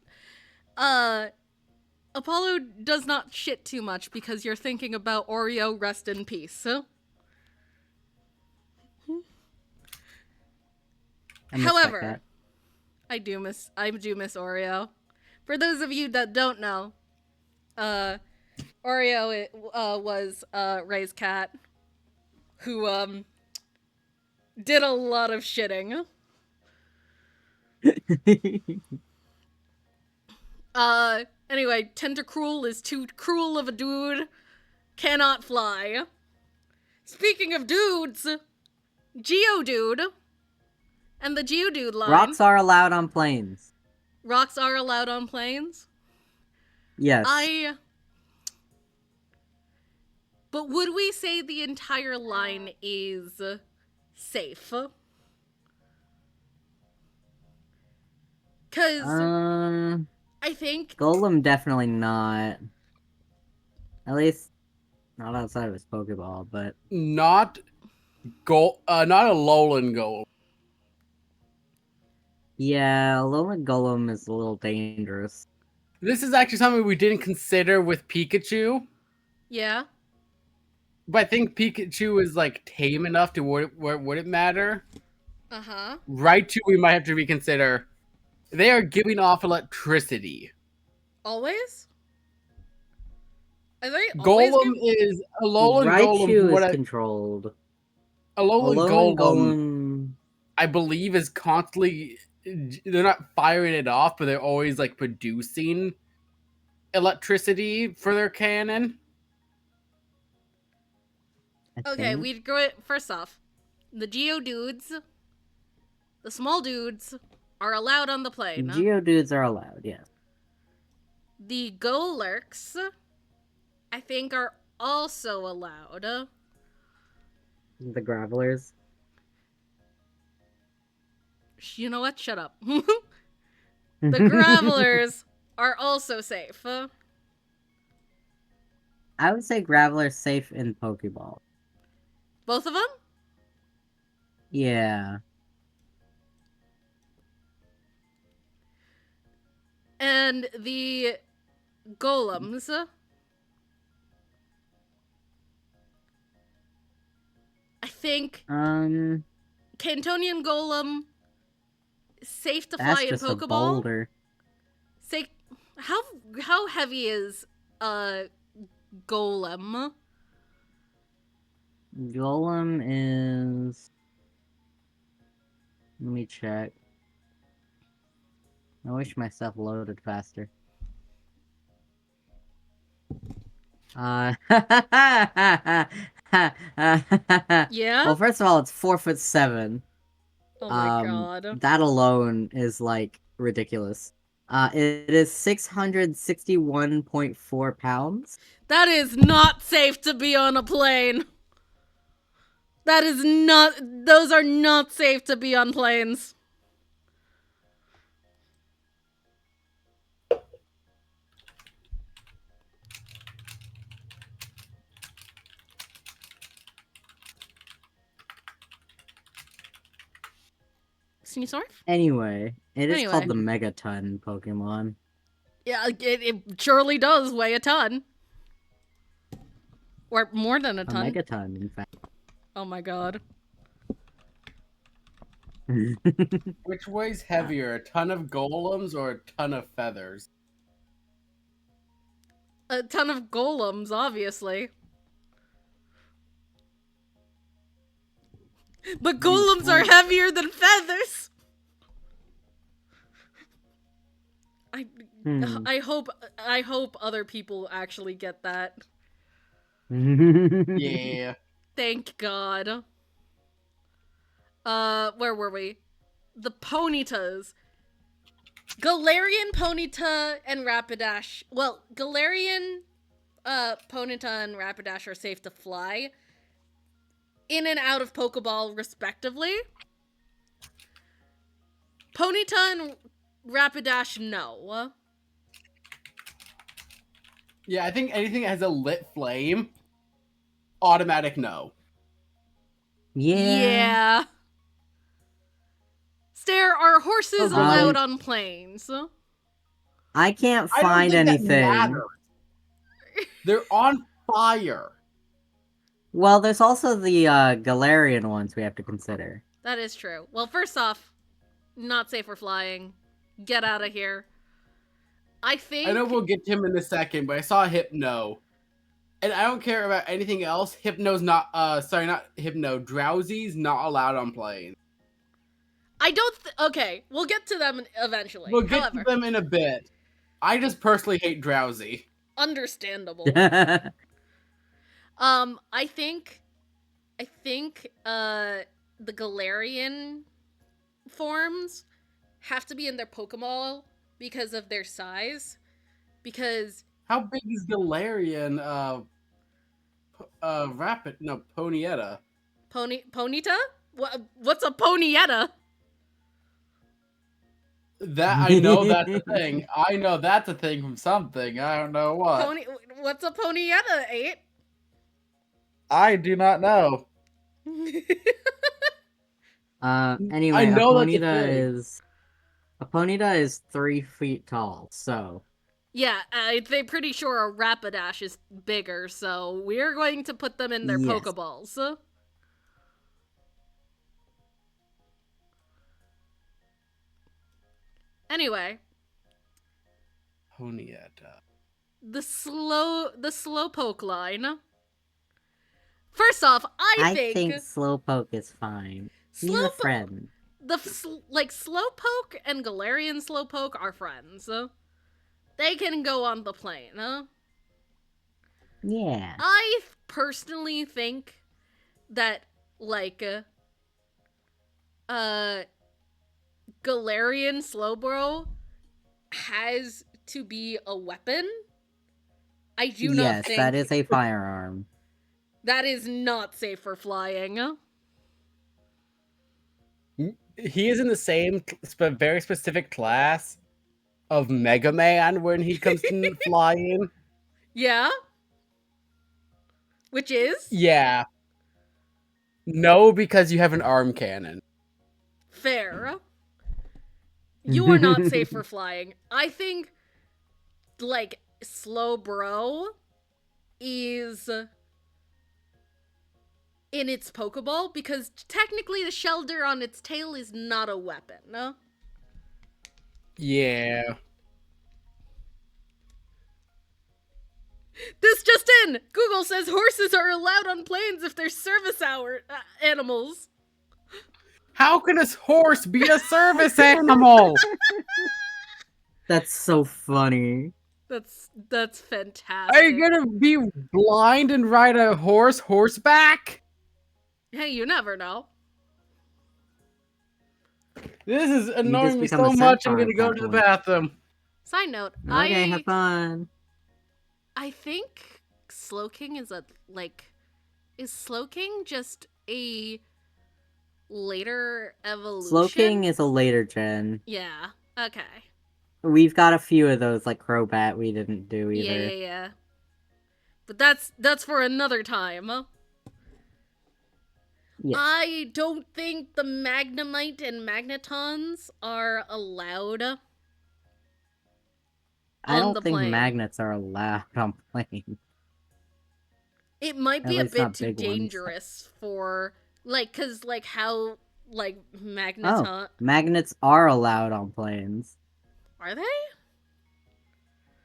Speaker 1: Apollo does not shit too much because you're thinking about Oreo. Rest in peace. However, I do miss Oreo. For those of you that don't know, Oreo was Ray's cat, who did a lot of shitting. Anyway, Tentacruel is too cruel of a dude, cannot fly. Speaking of dudes, Geodude and the Geodude line.
Speaker 2: Rocks are allowed on planes.
Speaker 1: Rocks are allowed on planes?
Speaker 2: Yes.
Speaker 1: But would we say the entire line is safe? Because I think
Speaker 2: Golem definitely not. At least not outside of his Pokeball, but
Speaker 3: Not a Alolan Golem.
Speaker 2: yeah, Alolan Golem is a little dangerous.
Speaker 3: This is actually something we didn't consider with Pikachu.
Speaker 1: Yeah.
Speaker 3: But I think Pikachu is like tame enough to where would it matter?
Speaker 1: Uh-huh.
Speaker 3: Raichu we might have to reconsider. They are giving off electricity.
Speaker 1: Always? Are they
Speaker 3: Golem is Alolan
Speaker 2: Raichu
Speaker 3: Golem.
Speaker 2: is controlled.
Speaker 3: Alolan Golem,
Speaker 2: Golem,
Speaker 3: I believe, is constantly. They're not firing it off, but they're always like producing electricity for their cannon.
Speaker 1: Okay, we'd go it first off. The Geodudes, the small dudes, are allowed on the plane.
Speaker 2: Geodudes are allowed, yes.
Speaker 1: The Golurks, I think, are also allowed.
Speaker 2: The Gravelers.
Speaker 1: You know what? Shut up. The Gravelers are also safe.
Speaker 2: I would say Graveler's safe in Pokeball.
Speaker 1: Both of them?
Speaker 2: Yeah.
Speaker 1: And the Golems, I think Cantonian Golem, safe to fly in
Speaker 2: That's just
Speaker 1: Pokeball.
Speaker 2: a boulder.
Speaker 1: How heavy is Golem?
Speaker 2: Golem is... Let me check. I wish my stuff loaded faster.
Speaker 1: Yeah?
Speaker 2: Well, first of all, it's 4'7".
Speaker 1: Oh my god.
Speaker 2: That alone is, like, ridiculous. It is 661.4 pounds.
Speaker 1: That is not safe to be on a plane. That is not... Those are not safe to be on planes. Sneasarf?
Speaker 2: Anyway, it is called the Megaton Pokemon.
Speaker 1: Yeah, it surely does weigh a ton. Or more than a
Speaker 2: A
Speaker 1: ton.
Speaker 2: megaton, in fact.
Speaker 1: Oh my god.
Speaker 3: Which weighs heavier, a ton of golems or a ton of feathers?
Speaker 1: A ton of golems, obviously. But golems are heavier than feathers! I hope other people actually get that.
Speaker 3: Yeah.
Speaker 1: Thank God. Where were we? The Ponytas. Galarian Ponyta and Rapidash. Well, Galarian Ponyta and Rapidash are safe to fly in and out of Pokeball, respectively. Ponyta and Rapidash, no.
Speaker 3: Yeah, I think anything that has a lit flame, automatic no.
Speaker 1: Yeah. Stare, are horses allowed on planes?
Speaker 2: I can't
Speaker 3: I don't
Speaker 2: find
Speaker 3: think that
Speaker 2: anything.
Speaker 3: matters. They're on fire.
Speaker 2: Well, there's also the Galarian ones we have to consider.
Speaker 1: That is true. Well, first off, not safe for flying. Get out of here. I think.
Speaker 3: I know we'll get to him in a second, but I saw Hypno. And I don't care about anything else. Hypno's not, not Hypno. Drowsy's not allowed on planes.
Speaker 1: I don't. Okay, we'll get to them eventually.
Speaker 3: We'll get
Speaker 1: However,
Speaker 3: to them in a bit. I just personally hate Drowsy.
Speaker 1: understandable. I think, the Galarian forms have to be in their Pokemon because of their size. Because
Speaker 3: How big is Galarian, Ponyetta?
Speaker 1: Ponyta? What's a Ponyetta?
Speaker 3: That, I know that's a thing. I know that's a thing from something. I don't know what.
Speaker 1: What's a Ponyetta, 8?
Speaker 3: I do not know.
Speaker 2: Anyway,
Speaker 3: I know
Speaker 2: a
Speaker 3: that's a
Speaker 2: Ponyta
Speaker 3: thing.
Speaker 2: is 3 feet tall, so.
Speaker 1: Yeah, I'm pretty sure a Rapidash is bigger, so we're going to put them in their
Speaker 2: Yes.
Speaker 1: Pokeballs. Anyway,
Speaker 3: Ponyetta.
Speaker 1: the Slowpoke line. First off, I think
Speaker 2: Slowpoke is fine. He's a friend.
Speaker 1: Slowpoke and Galarian Slowpoke are friends. They can go on the plane.
Speaker 2: Yeah.
Speaker 1: I personally think that Galarian Slowbro has to be a weapon. I do not think
Speaker 2: that is a firearm.
Speaker 1: that is not safe for flying.
Speaker 3: He is in the same very specific class of Mega Man when he comes to flying.
Speaker 1: Yeah? Which is?
Speaker 3: Yeah. No, because you have an arm cannon.
Speaker 1: Fair. You are not safe for flying. I think, Slowbro is in its Pokeball because technically the shelter on its tail is not a weapon. No?
Speaker 3: Yeah.
Speaker 1: This just in! Google says horses are allowed on planes if they're service hour animals.
Speaker 3: How can a horse be a service animal?
Speaker 2: That's so funny.
Speaker 1: That's fantastic.
Speaker 3: Are you gonna be blind and ride a horseback?
Speaker 1: Hey, you never know.
Speaker 3: This is annoying me
Speaker 2: become
Speaker 3: so
Speaker 2: a
Speaker 3: much. I'm
Speaker 2: centaur
Speaker 3: gonna
Speaker 2: at
Speaker 3: go
Speaker 2: that
Speaker 3: to the
Speaker 2: point.
Speaker 3: bathroom.
Speaker 1: Side note,
Speaker 2: Okay, have fun.
Speaker 1: I think Slowking is is Slowking just a later evolution?
Speaker 2: Slowking is a later gen.
Speaker 1: Yeah. Okay.
Speaker 2: We've got a few of those, like Crobat, we didn't do either.
Speaker 1: Yeah. But that's for another time.
Speaker 2: Yes.
Speaker 1: I don't think the Magnemite and Magnetons are allowed.
Speaker 2: I
Speaker 1: on
Speaker 2: don't
Speaker 1: the
Speaker 2: think
Speaker 1: plane.
Speaker 2: magnets are allowed on planes.
Speaker 1: It might
Speaker 2: At
Speaker 1: be a
Speaker 2: least
Speaker 1: bit
Speaker 2: not
Speaker 1: too
Speaker 2: big ones.
Speaker 1: dangerous for cuz how
Speaker 2: Oh,
Speaker 1: magneton
Speaker 2: magnets are allowed on planes.
Speaker 1: are they?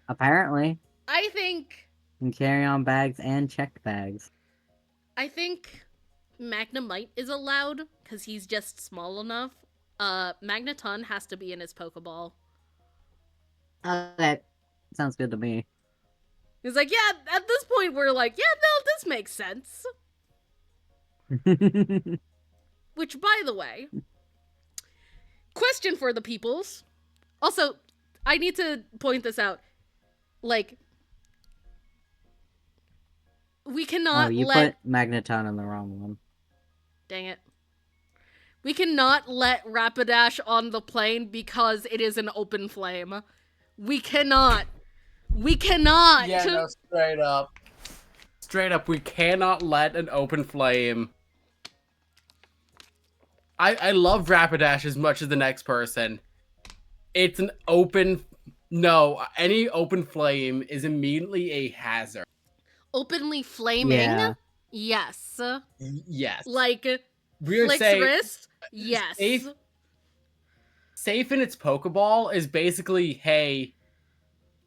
Speaker 2: Apparently.
Speaker 1: I think
Speaker 2: You can carry on bags and checked bags.
Speaker 1: Magnemite is allowed cuz he's just small enough. Magneton has to be in his Pokeball.
Speaker 2: Okay. Sounds good to me.
Speaker 1: He's like, yeah, at this point, we're like, yeah, no, this makes sense. Which, by the way, question for the peoples. Also, I need to point this out. Like, we
Speaker 2: Oh,
Speaker 1: cannot
Speaker 2: you
Speaker 1: let.
Speaker 2: put Magneton in the wrong one.
Speaker 1: Dang it. We cannot let Rapidash on the plane because it is an open flame. We cannot. We cannot.
Speaker 3: Yeah, no, straight up. Straight up, we cannot let an open flame. I love Rapidash as much as the next person. It's an open. No, any open flame is immediately a hazard.
Speaker 1: Openly flaming?
Speaker 2: Yeah.
Speaker 1: Yes.
Speaker 3: Yes.
Speaker 1: Like,
Speaker 3: We're
Speaker 1: Flick's
Speaker 3: saying
Speaker 1: wrist? Yes.
Speaker 3: Safe in its Pokeball is basically, hey,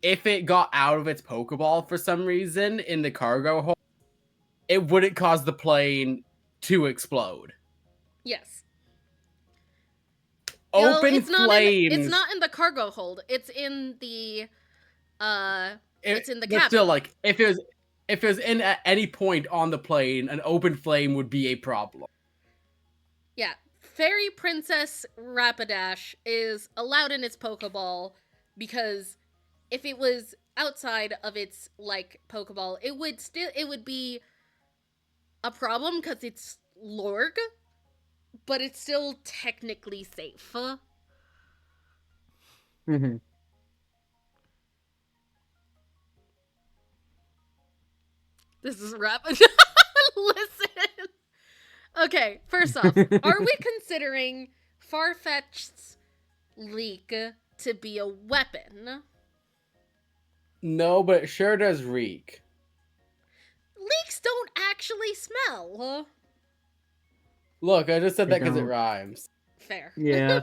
Speaker 3: if it got out of its Pokeball for some reason in the cargo hold, it wouldn't cause the plane to explode.
Speaker 1: Yes.
Speaker 3: Open
Speaker 1: it's
Speaker 3: flames.
Speaker 1: It's not in the cargo hold. It's in the it's in the
Speaker 3: but
Speaker 1: capsule.
Speaker 3: still, like if it was in at any point on the plane, an open flame would be a problem.
Speaker 1: Yeah. Fairy Princess Rapidash is allowed in its Pokeball because if it was outside of its Pokeball, it would be a problem because it's Lorg, but it's still technically safe.
Speaker 2: Mm-hmm.
Speaker 1: This is Rapidash. Listen. Okay, first off, are we considering Farfetch'd's leak to be a weapon?
Speaker 3: No, but it sure does reek.
Speaker 1: Leaks don't actually smell.
Speaker 3: Look, I just said
Speaker 2: They
Speaker 3: that because it
Speaker 2: don't.
Speaker 1: Fair.
Speaker 3: rhymes.
Speaker 2: Yeah.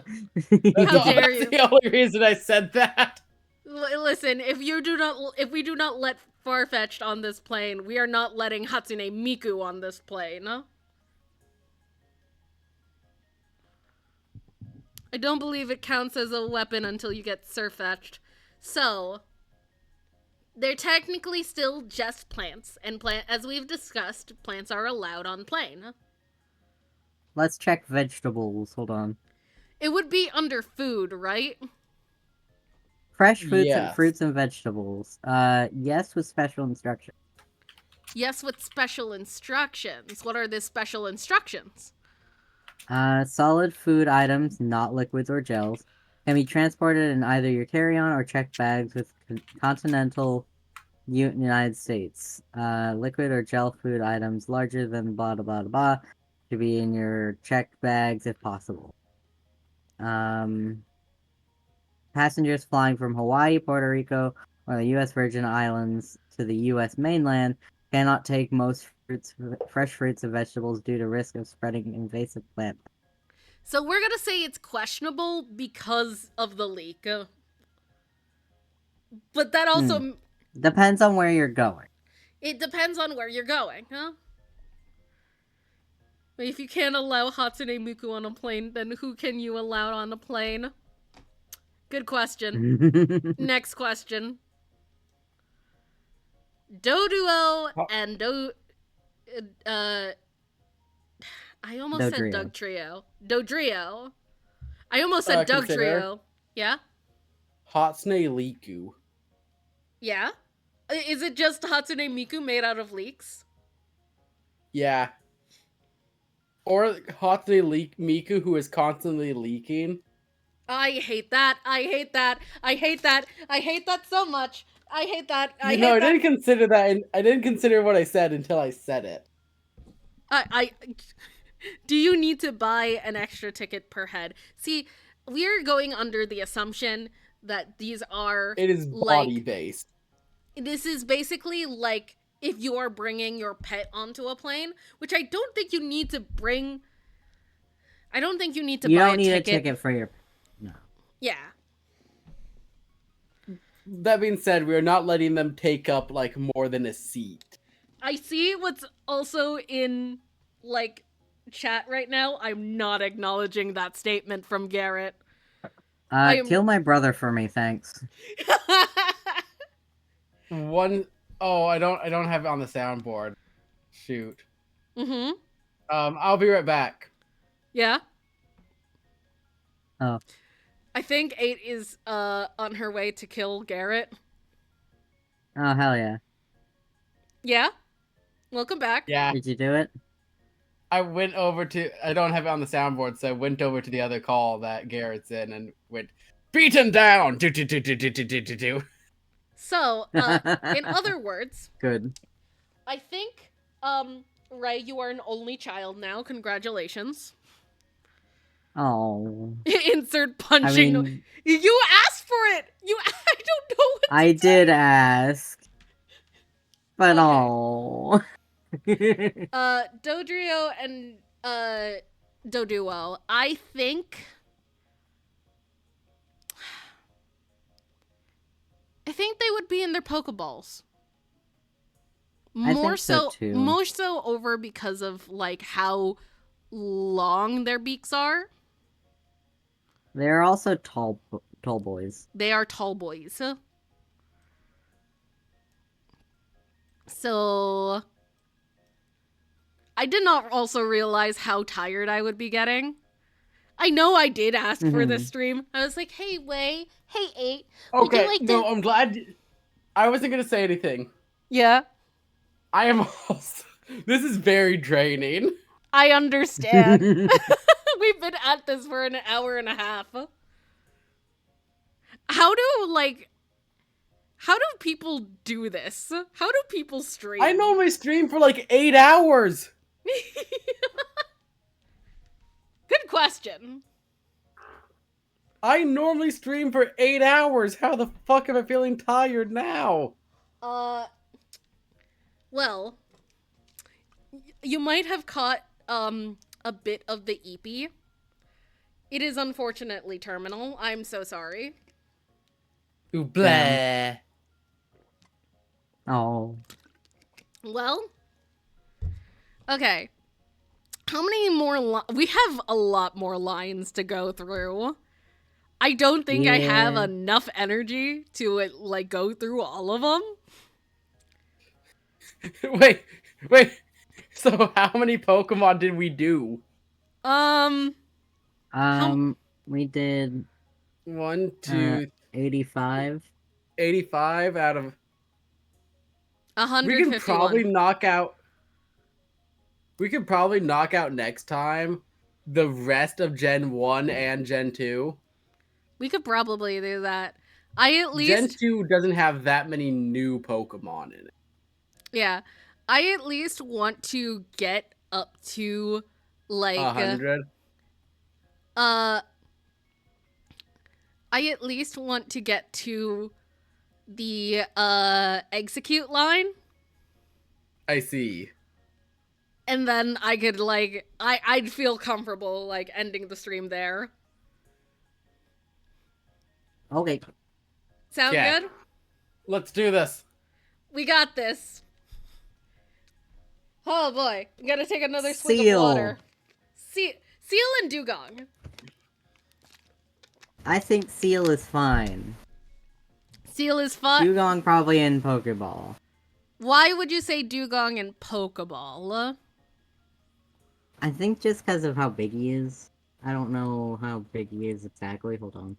Speaker 1: How dare
Speaker 3: That's
Speaker 1: you.
Speaker 3: the only reason I said that.
Speaker 1: Listen, if we do not let Farfetch'd on this plane, we are not letting Hatsune Miku on this plane. I don't believe it counts as a weapon until you get Surfetched. So, they're technically still just plants, and as we've discussed, plants are allowed on plane.
Speaker 2: Let's check vegetables. Hold on.
Speaker 1: It would be under food, right?
Speaker 2: Fresh
Speaker 3: Yes.
Speaker 2: fruits and vegetables. Yes, with special instructions.
Speaker 1: Yes, with special instructions. What are the special instructions?
Speaker 2: Solid food items, not liquids or gels, can be transported in either your carry-on or checked bags with continental United States. Liquid or gel food items larger than blah blah blah blah to be in your checked bags if possible. Passengers flying from Hawaii, Puerto Rico, or the U.S. Virgin Islands to the U.S. mainland cannot take most fresh fruits and vegetables due to risk of spreading invasive plant.
Speaker 1: So we're gonna say it's questionable because of the leak. But that also...
Speaker 2: Depends on where you're going.
Speaker 1: It depends on where you're going, huh? If you can't allow Hatsune Miku on a plane, then who can you allow on a plane? Good question. Next question. Doduo and I almost said Dugtrio. Dodrio. I almost said Dugtrio. Yeah?
Speaker 3: Hatsune Miku.
Speaker 1: Yeah? Is it just Hatsune Miku made out of leeks?
Speaker 3: Yeah. Or Hatsune Miku, who is constantly leaking.
Speaker 1: I hate that. I hate that. I hate that. I hate that so much. I hate that. I
Speaker 3: didn't consider that. And I didn't consider what I said until I said it.
Speaker 1: Do you need to buy an extra ticket per head? See, we're going under the assumption that these are
Speaker 3: It is body
Speaker 1: like
Speaker 3: based.
Speaker 1: this is basically like if you are bringing your pet onto a plane, which I don't think you need to bring. I don't think you need to
Speaker 2: You
Speaker 1: buy
Speaker 2: don't
Speaker 1: a
Speaker 2: need
Speaker 1: ticket.
Speaker 2: a ticket for your. No.
Speaker 1: Yeah.
Speaker 3: That being said, we are not letting them take up like more than a seat.
Speaker 1: I see what's also in like chat right now. I'm not acknowledging that statement from Garrett. I am...
Speaker 2: Kill my brother for me, thanks.
Speaker 3: One oh, I don't have it on the soundboard. Shoot.
Speaker 1: Mm-hmm.
Speaker 3: I'll be right back.
Speaker 1: Yeah.
Speaker 2: Oh.
Speaker 1: I think 8 is on her way to kill Garrett.
Speaker 2: Oh, hell yeah.
Speaker 1: Yeah. Welcome back.
Speaker 3: Yeah.
Speaker 2: Did you do it?
Speaker 3: I went over to I don't have it on the soundboard, so I went over to the other call that Garrett's in and went, beaten down. Do.
Speaker 1: So, in other words,
Speaker 2: Good.
Speaker 1: I think, Ray, you are an only child now. Congratulations.
Speaker 2: Oh.
Speaker 1: Insert punching.
Speaker 2: I mean,
Speaker 1: You asked for it. I don't know what
Speaker 2: I
Speaker 1: to
Speaker 2: did
Speaker 1: say.
Speaker 2: ask. But
Speaker 1: Okay.
Speaker 2: oh.
Speaker 1: Dodrio and Doduo, I think they would be in their Pokeballs.
Speaker 2: I think so too.
Speaker 1: More so over because of like how long their beaks are.
Speaker 2: They're also tall boys.
Speaker 1: They are tall boys. So I did not also realize how tired I would be getting. I know I did ask for this stream. I was like, hey, Way, hey, 8. Would you like to...
Speaker 3: No, I'm glad. I wasn't going to say anything.
Speaker 1: Yeah.
Speaker 3: I am also... This is very draining.
Speaker 1: I understand. We've been at this for an hour and a half. How do people do this? How do people stream?
Speaker 3: I normally stream for like 8 hours.
Speaker 1: Good question.
Speaker 3: I normally stream for 8 hours. How the fuck am I feeling tired now?
Speaker 1: Well, you might have caught a bit of the EP. It is unfortunately terminal. I'm so sorry.
Speaker 3: Ooh, blah.
Speaker 2: Oh.
Speaker 1: Well, okay. How many more we have a lot more lines to go through. I don't think I have enough energy to like go through all of them.
Speaker 3: Wait. So how many Pokemon did we do?
Speaker 2: We did
Speaker 3: 1, 2,
Speaker 2: 85.
Speaker 3: 85 out of
Speaker 1: 151.
Speaker 3: We could probably knock out next time the rest of Gen 1 and Gen 2.
Speaker 1: We could probably do that. I at least
Speaker 3: Gen 2 doesn't have that many new Pokemon in it.
Speaker 1: Yeah. I at least want to get up to like
Speaker 3: 100.
Speaker 1: I at least want to get to the execute line.
Speaker 3: I see.
Speaker 1: And then I could like I'd feel comfortable like ending the stream there.
Speaker 2: Okay.
Speaker 1: Sound
Speaker 3: Yeah.
Speaker 1: good?
Speaker 3: Let's do this.
Speaker 1: We got this. Oh boy, I'm gonna take another swig
Speaker 2: Seal.
Speaker 1: of water. Seal and Dugong.
Speaker 2: I think Seal is fine.
Speaker 1: Seal is fun.
Speaker 2: Dugong probably in Pokeball.
Speaker 1: Why would you say Dugong and Pokeball?
Speaker 2: I think just because of how big he is. I don't know how big he is exactly. Hold on.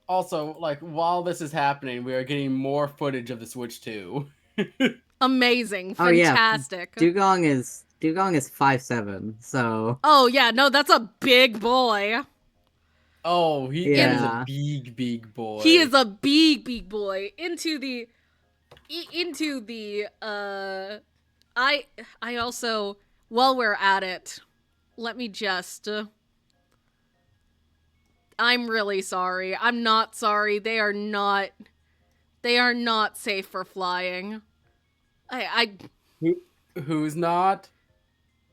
Speaker 3: Also, like, while this is happening, we are getting more footage of the Switch 2.
Speaker 1: Amazing.
Speaker 2: Oh, yeah.
Speaker 1: Fantastic.
Speaker 2: Dugong is 5'7", so...
Speaker 1: Oh, yeah. No, that's a big boy.
Speaker 3: Oh, he is
Speaker 2: Yeah.
Speaker 3: a big boy.
Speaker 1: He is a big boy. I also, while we're at it, let me just... I'm really sorry. I'm not sorry. They are not safe for flying. I
Speaker 3: Who's not?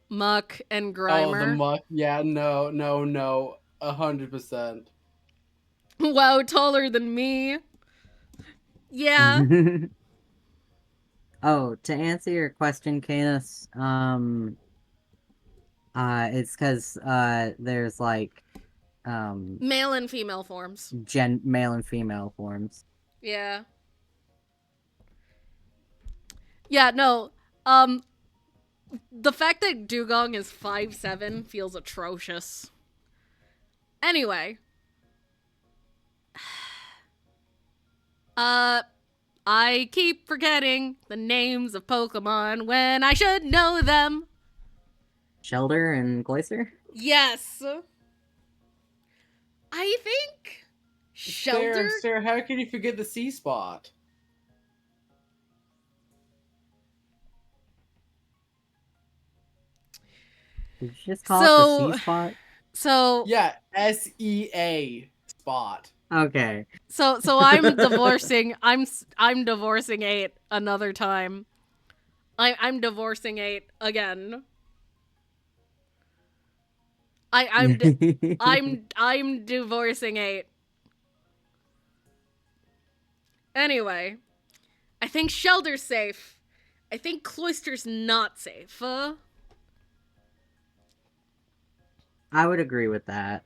Speaker 1: Muck and
Speaker 3: Oh, the
Speaker 1: Grimer.
Speaker 3: muck. Yeah, no, 100%.
Speaker 1: Wow, taller than me. Yeah.
Speaker 2: Oh, to answer your question, Canis, it's because there's like
Speaker 1: Male and female forms.
Speaker 2: male and female forms.
Speaker 1: Yeah. Yeah, no. Um the fact that Dugong is 5'7" feels atrocious. Anyway. I keep forgetting the names of Pokemon when I should know them.
Speaker 2: Shelter and Cloyster?
Speaker 1: Yes. I think Shelter.
Speaker 3: Sarah, how can you forget the C spot?
Speaker 2: Did you just call it the C spot?
Speaker 1: So
Speaker 3: Yeah, SEA spot.
Speaker 2: Okay.
Speaker 1: So I'm divorcing. I'm divorcing 8 another time. I'm divorcing 8 again. I'm divorcing 8. Anyway, I think Shelter's safe. I think Cloister's not safe.
Speaker 2: I would agree with that.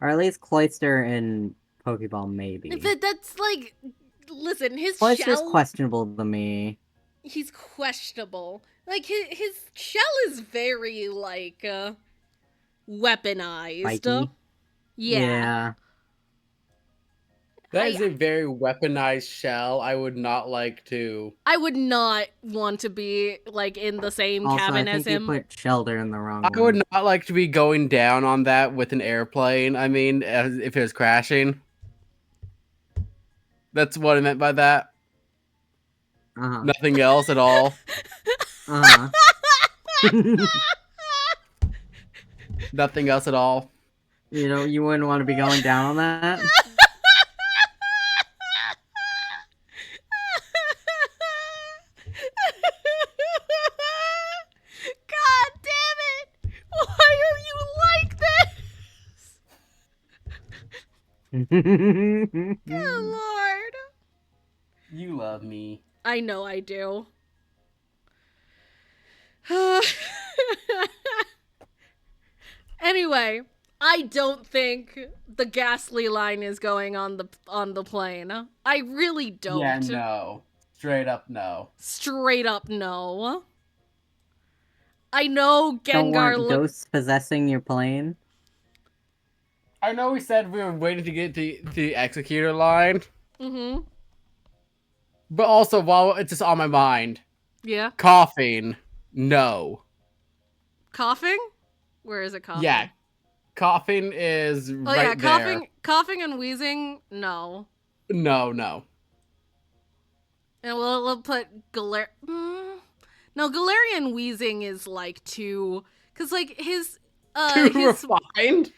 Speaker 2: Or at least Cloyster and Pokeball, maybe.
Speaker 1: That's like, listen, his
Speaker 2: Cloyster's
Speaker 1: shell.
Speaker 2: questionable to me.
Speaker 1: He's questionable. Like his shell is very like weaponized.
Speaker 2: Spiky. Yeah.
Speaker 3: That is a very weaponized shell. I would not like to.
Speaker 1: I would not want to be like in the same
Speaker 2: Also,
Speaker 1: cabin
Speaker 2: I
Speaker 1: as
Speaker 2: think
Speaker 1: him.
Speaker 2: you put Shelter in the wrong one.
Speaker 3: I would not like to be going down on that with an airplane. I mean, if it was crashing. That's what I meant by that. Nothing else at all. Nothing else at all.
Speaker 2: You know, you wouldn't want to be going down on that?
Speaker 1: God damn it! Why are you like this? Good Lord.
Speaker 3: You love me.
Speaker 1: I know I do. Anyway, I don't think the Ghastly line is going on the plane. I really don't.
Speaker 3: Yeah, no. Straight up no.
Speaker 1: Straight up no. I know Gengar
Speaker 2: Don't want ghosts possessing your plane.
Speaker 3: I know we said we were waiting to get to the Executor line.
Speaker 1: Mm-hmm.
Speaker 3: But also, while it's just on my mind.
Speaker 1: Yeah.
Speaker 3: Coughing. No.
Speaker 1: Coughing? Where is it coughing?
Speaker 3: Yeah. Coughing is right there.
Speaker 1: Coughing and wheezing, no.
Speaker 3: No.
Speaker 1: And we'll put No, Galarian wheezing is like too, cause like his
Speaker 3: too refined.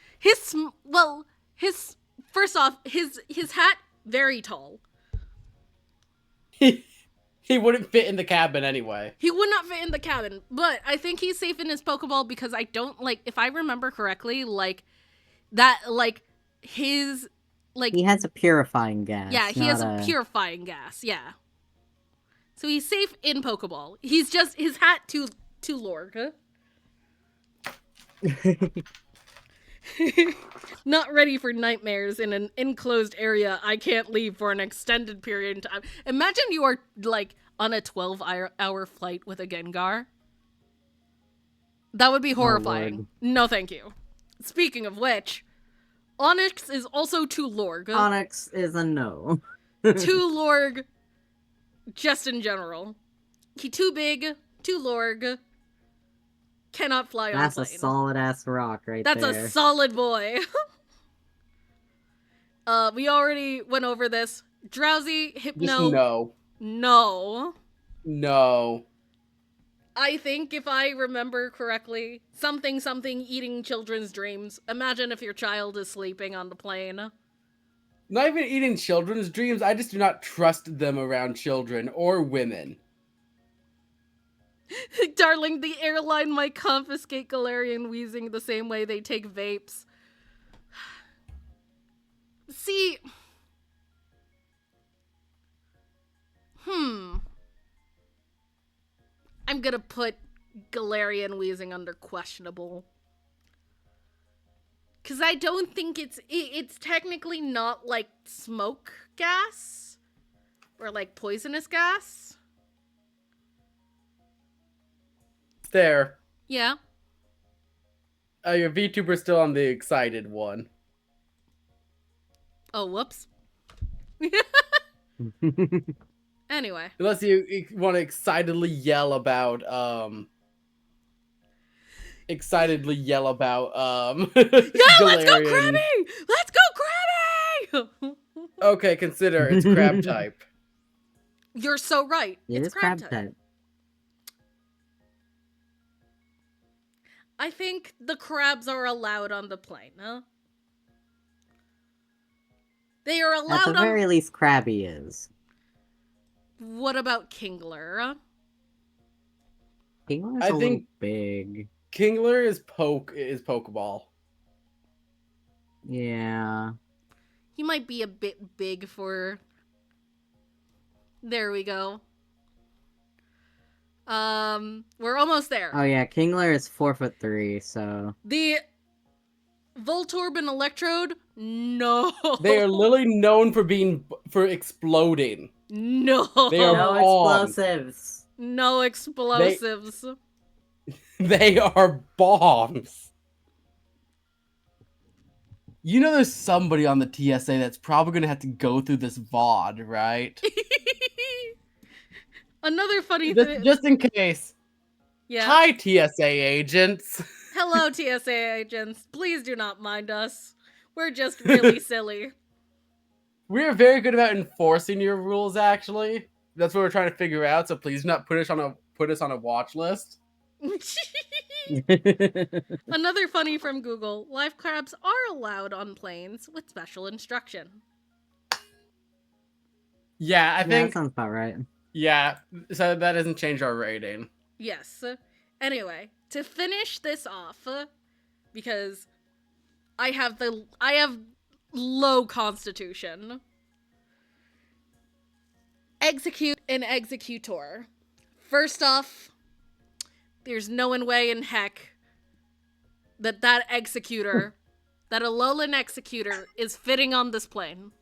Speaker 1: First off, his hat very tall.
Speaker 3: He wouldn't fit in the cabin anyway.
Speaker 1: He would not fit in the cabin, but I think he's safe in his Pokeball because I don't if I remember correctly, his
Speaker 2: he has a purifying gas.
Speaker 1: Yeah, he has a purifying gas. Yeah. So he's safe in Pokeball. He's just his hat too Lorg. Not ready for nightmares in an enclosed area I can't leave for an extended period of time. Imagine you are on a 12-hour flight with a Gengar. That would be horrifying. No, thank you. Speaking of which, Onix is also too Lorg.
Speaker 2: Onix is a no.
Speaker 1: Too Lorg, just in general. He too big, too Lorg. Cannot fly on plane.
Speaker 2: That's a solid ass rock right
Speaker 1: there. That's a solid boy. We already went over this. Drowsy, Hypno.
Speaker 3: Just no.
Speaker 1: No. I think if I remember correctly, something eating children's dreams. Imagine if your child is sleeping on the plane.
Speaker 3: Not even eating children's dreams. I just do not trust them around children or women.
Speaker 1: Darling, the airline might confiscate Galarian wheezing the same way they take vapes. See... I'm gonna put Galarian wheezing under questionable. Because I don't think it's technically not like smoke gas or like poisonous gas.
Speaker 3: There.
Speaker 1: Yeah.
Speaker 3: Your VTuber's still on the excited one.
Speaker 1: Oh, whoops. Anyway.
Speaker 3: Unless you want to excitedly yell about
Speaker 1: Yeah,
Speaker 3: Galarian.
Speaker 1: let's go Krabby! Let's go Krabby!
Speaker 3: Okay, consider it's crab type.
Speaker 1: You're so right.
Speaker 2: It is crab type.
Speaker 1: I think the crabs are allowed on the plane, huh? They are allowed
Speaker 2: At the very least, Krabby is.
Speaker 1: What about Kingler?
Speaker 2: Kingler's a little big.
Speaker 3: Kingler is Pokeball.
Speaker 2: Yeah.
Speaker 1: He might be a bit big for... There we go. We're almost there.
Speaker 2: Oh yeah, Kingler is 4'3", so...
Speaker 1: The Voltorb and Electrode? No.
Speaker 3: They are literally known for exploding.
Speaker 1: No.
Speaker 3: They are
Speaker 2: no
Speaker 3: bombs.
Speaker 2: explosives.
Speaker 1: No explosives.
Speaker 3: They are bombs. You know there's somebody on the TSA that's probably going to have to go through this VOD, right?
Speaker 1: Another funny thing.
Speaker 3: Just in case.
Speaker 1: Yeah.
Speaker 3: Hi, TSA agents.
Speaker 1: Hello, TSA agents. Please do not mind us. We're just really silly.
Speaker 3: We're very good about enforcing your rules, actually. That's what we're trying to figure out, so please do not put us on a watch list.
Speaker 1: Another funny from Google. Live crabs are allowed on planes with special instruction.
Speaker 3: Yeah, I think...
Speaker 2: that sounds about right.
Speaker 3: Yeah, so that doesn't change our rating.
Speaker 1: Yes. Anyway, to finish this off, because I have low constitution. Execute and executor. First off, there's no way in heck that executor, that Alolan executor, is fitting on this plane.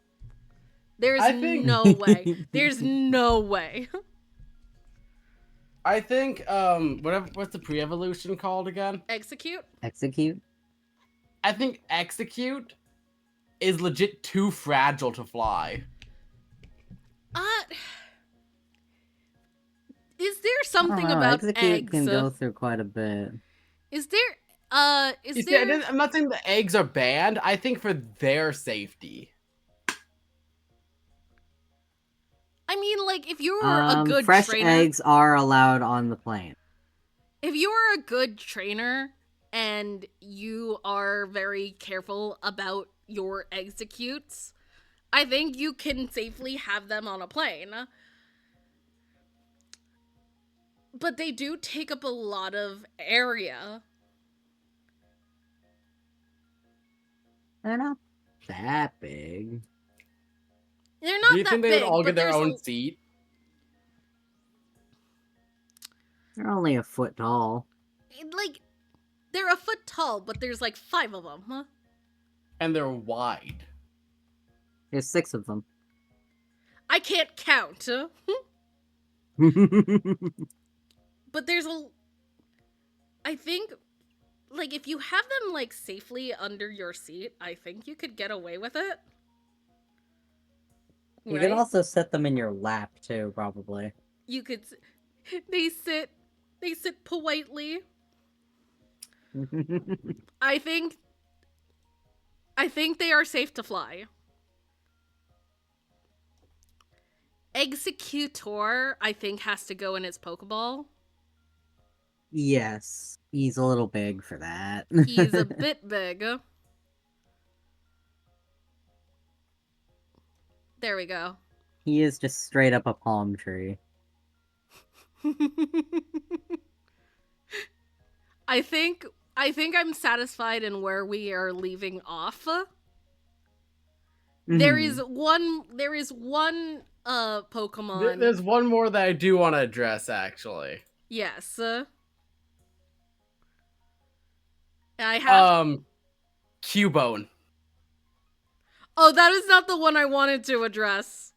Speaker 1: There's no way. There's no way.
Speaker 3: I think, what's the pre-evolution called again?
Speaker 1: Execute?
Speaker 2: Execute?
Speaker 3: I think Execute is legit too fragile to fly.
Speaker 1: Is there something about
Speaker 2: Execute
Speaker 1: eggs?
Speaker 2: Can go through quite a bit.
Speaker 1: Is there,
Speaker 3: I'm not saying the eggs are banned. I think for their safety.
Speaker 1: I mean, like, if you're a good
Speaker 2: fresh
Speaker 1: trainer...
Speaker 2: eggs are allowed on the plane.
Speaker 1: If you're a good trainer and you are very careful about your executes, I think you can safely have them on a plane. But they do take up a lot of area.
Speaker 2: They're not that big.
Speaker 1: They're not that big.
Speaker 3: Do you think they would all get their own
Speaker 1: a...
Speaker 3: seat?
Speaker 2: They're only a foot tall.
Speaker 1: Like, they're a foot tall, but there's like 5 of them, huh?
Speaker 3: And they're wide.
Speaker 2: There's 6 of them.
Speaker 1: I can't count. But there's I think, like, if you have them, like, safely under your seat, I think you could get away with it.
Speaker 2: You can also set them in your lap, too, probably.
Speaker 1: You could... They sit politely. I think they are safe to fly. Executor, I think, has to go in its Pokeball.
Speaker 2: Yes, he's a little big for that.
Speaker 1: He's a bit big. There we go.
Speaker 2: He is just straight up a palm tree.
Speaker 1: I think I'm satisfied in where we are leaving off. There is one Pokemon.
Speaker 3: There's one more that I do want to address, actually.
Speaker 1: Yes. I have
Speaker 3: Cubone.
Speaker 1: Oh, that is not the one I wanted to address.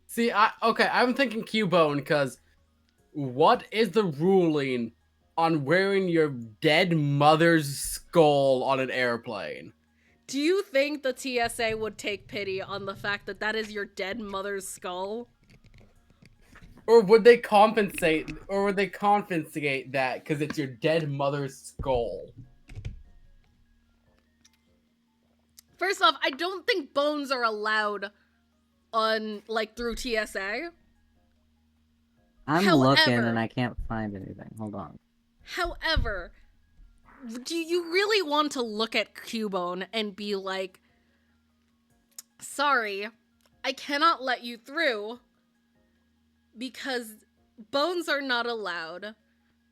Speaker 3: See, I'm thinking Cubone because what is the ruling on wearing your dead mother's skull on an airplane?
Speaker 1: Do you think the TSA would take pity on the fact that that is your dead mother's skull?
Speaker 3: Or would they compensate that because it's your dead mother's skull?
Speaker 1: First off, I don't think bones are allowed on, like, through TSA.
Speaker 2: I'm looking and I can't find anything. Hold on.
Speaker 1: However, do you really want to look at Cubone and be like, sorry, I cannot let you through because bones are not allowed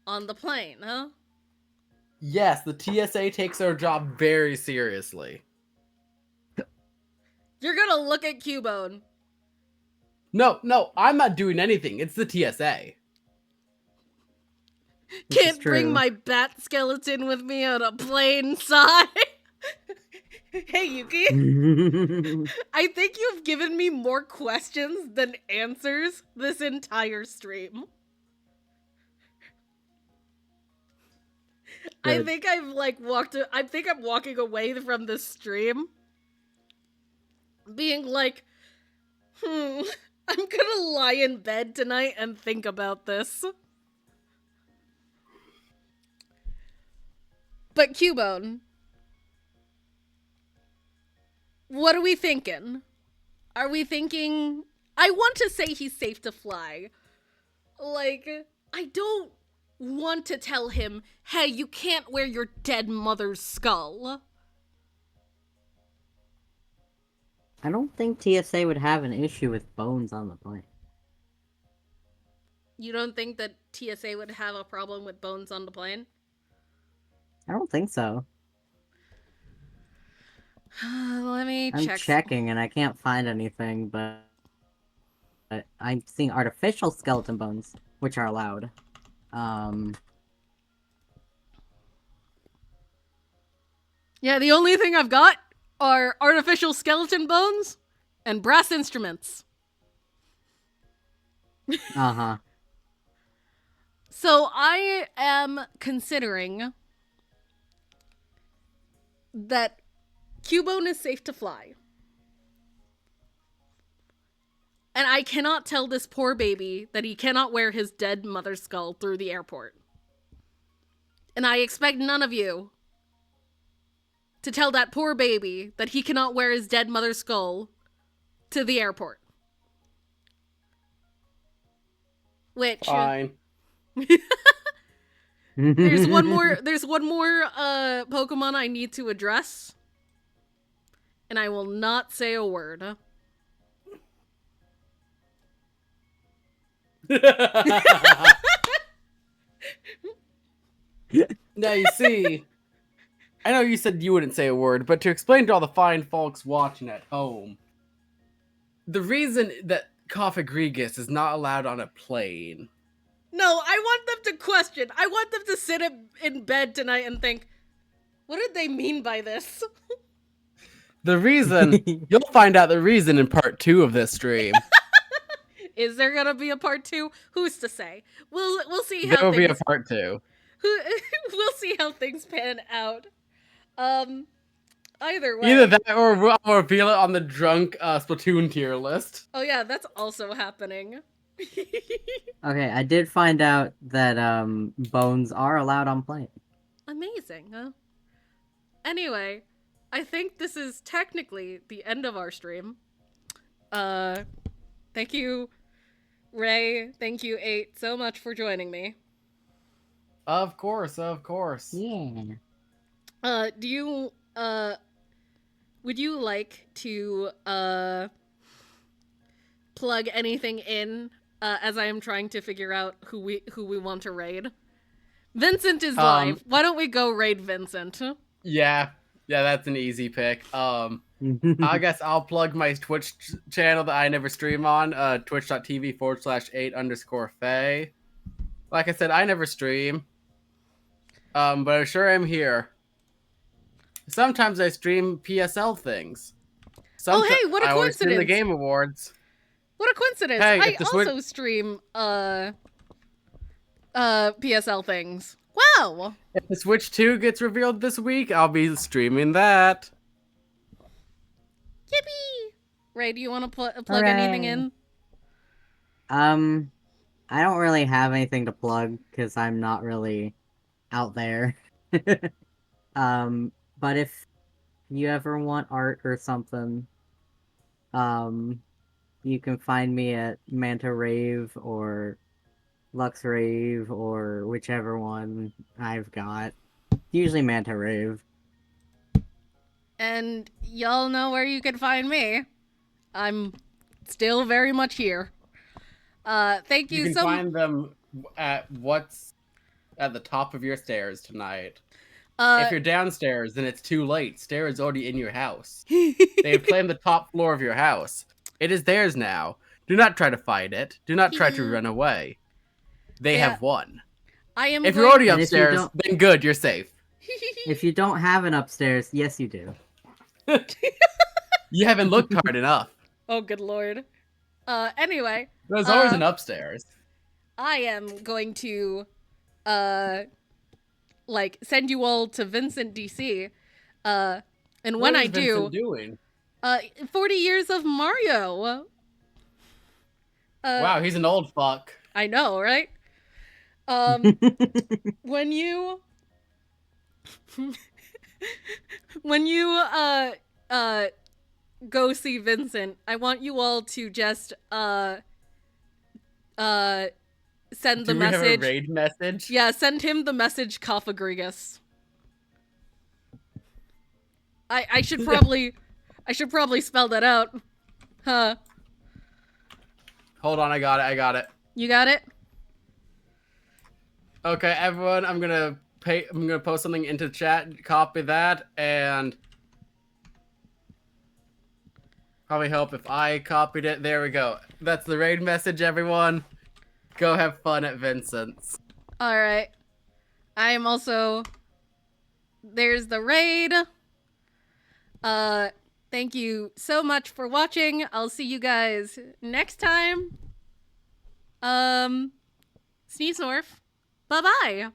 Speaker 1: on the plane, huh?
Speaker 3: Yes, the TSA takes their job very seriously.
Speaker 1: You're gonna look at Cubone.
Speaker 3: No, I'm not doing anything. It's the TSA.
Speaker 1: Can't bring my bat skeleton with me on a plane, sigh. Hey, Yuki. I think you've given me more questions than answers this entire stream.
Speaker 2: Good.
Speaker 1: I think I think I'm walking away from this stream being like, I'm gonna lie in bed tonight and think about this. But Cubone, what are we thinking? Are we thinking... I want to say he's safe to fly. Like, I don't want to tell him, hey, you can't wear your dead mother's skull.
Speaker 2: I don't think TSA would have an issue with bones on the plane.
Speaker 1: You don't think that TSA would have a problem with bones on the plane?
Speaker 2: I don't think so.
Speaker 1: Let me check.
Speaker 2: I'm checking and I can't find anything, but I'm seeing artificial skeleton bones, which are allowed.
Speaker 1: Yeah, the only thing I've got are artificial skeleton bones and brass instruments.
Speaker 2: Uh-huh.
Speaker 1: So I am considering that Cubone is safe to fly. And I cannot tell this poor baby that he cannot wear his dead mother's skull through the airport. And I expect none of you to tell that poor baby that he cannot wear his dead mother's skull to the airport. Which...
Speaker 3: Fine.
Speaker 1: There's one more Pokemon I need to address. And I will not say a word.
Speaker 3: Now you see, I know you said you wouldn't say a word, but to explain to all the fine folks watching at home, the reason that Coffagrigus is not allowed on a plane.
Speaker 1: No, I want them to question. I want them to sit in bed tonight and think, what did they mean by this?
Speaker 3: The reason, you'll find out the reason in part 2 of this stream.
Speaker 1: Is there gonna be a part 2? Who's to say? We'll see how
Speaker 3: there will be a part 2.
Speaker 1: We'll see how things pan out. Either way.
Speaker 3: Either that or we'll reveal it on the drunk Splatoon tier list.
Speaker 1: Oh yeah, that's also happening.
Speaker 2: Okay, I did find out that bones are allowed on plane.
Speaker 1: Amazing, huh? Anyway, I think this is technically the end of our stream. Thank you, Ray. Thank you, 8, so much for joining me.
Speaker 3: Of course, of course.
Speaker 2: Yeah.
Speaker 1: Do you would you like to plug anything in as I am trying to figure out who we want to raid? Vincent is live. Why don't we go raid Vincent?
Speaker 3: Yeah, that's an easy pick. I guess I'll plug my Twitch channel that I never stream on, twitch.tv/8_Faye. Like I said, I never stream. But I sure am here. Sometimes I stream PSL things.
Speaker 1: Oh, hey, what a
Speaker 3: I always stream the
Speaker 1: coincidence.
Speaker 3: Game Awards.
Speaker 1: What a coincidence.
Speaker 3: Hey,
Speaker 1: I also stream PSL things. Wow.
Speaker 3: If the Switch 2 gets revealed this week, I'll be streaming that.
Speaker 1: Yippee! Ray, do you want to plug anything in?
Speaker 2: I don't really have anything to plug because I'm not really out there. But if you ever want art or something, you can find me at MantaRayve or LuxRave or whichever one I've got. Usually MantaRayve.
Speaker 1: And y'all know where you can find me. I'm still very much here. Thank you
Speaker 3: You can
Speaker 1: so much.
Speaker 3: find them at what's at the top of your stairs tonight. If you're downstairs, then it's too late. Stair is already in your house. They have claimed the top floor of your house. It is theirs now. Do not try to fight it. Do not try to run away. They have won. If you're already upstairs, then good, you're safe.
Speaker 2: If you don't have an upstairs, yes you do.
Speaker 3: You haven't looked hard enough.
Speaker 1: Oh, good lord. Anyway.
Speaker 3: There's always an upstairs.
Speaker 1: I am going to, send you all to Vincent DC. And when I do...
Speaker 3: What is Vincent doing?
Speaker 1: 40 years of Mario.
Speaker 3: Wow, he's an old fuck.
Speaker 1: I know, right? When you... when you, go see Vincent, I want you all to just, send the message.
Speaker 3: Do we have a raid message?
Speaker 1: Yeah, send him the message, Cophagrigus. I should probably spell that out. Huh.
Speaker 3: Hold on, I got it.
Speaker 1: You got it?
Speaker 3: Okay, everyone, I'm gonna post something into chat, copy that, and probably help if I copied it. There we go. That's the raid message, everyone. Go have fun at Vincent's.
Speaker 1: Alright. I am also... There's the raid. Thank you so much for watching. I'll see you guys next time. Sneeze North. Bye-bye.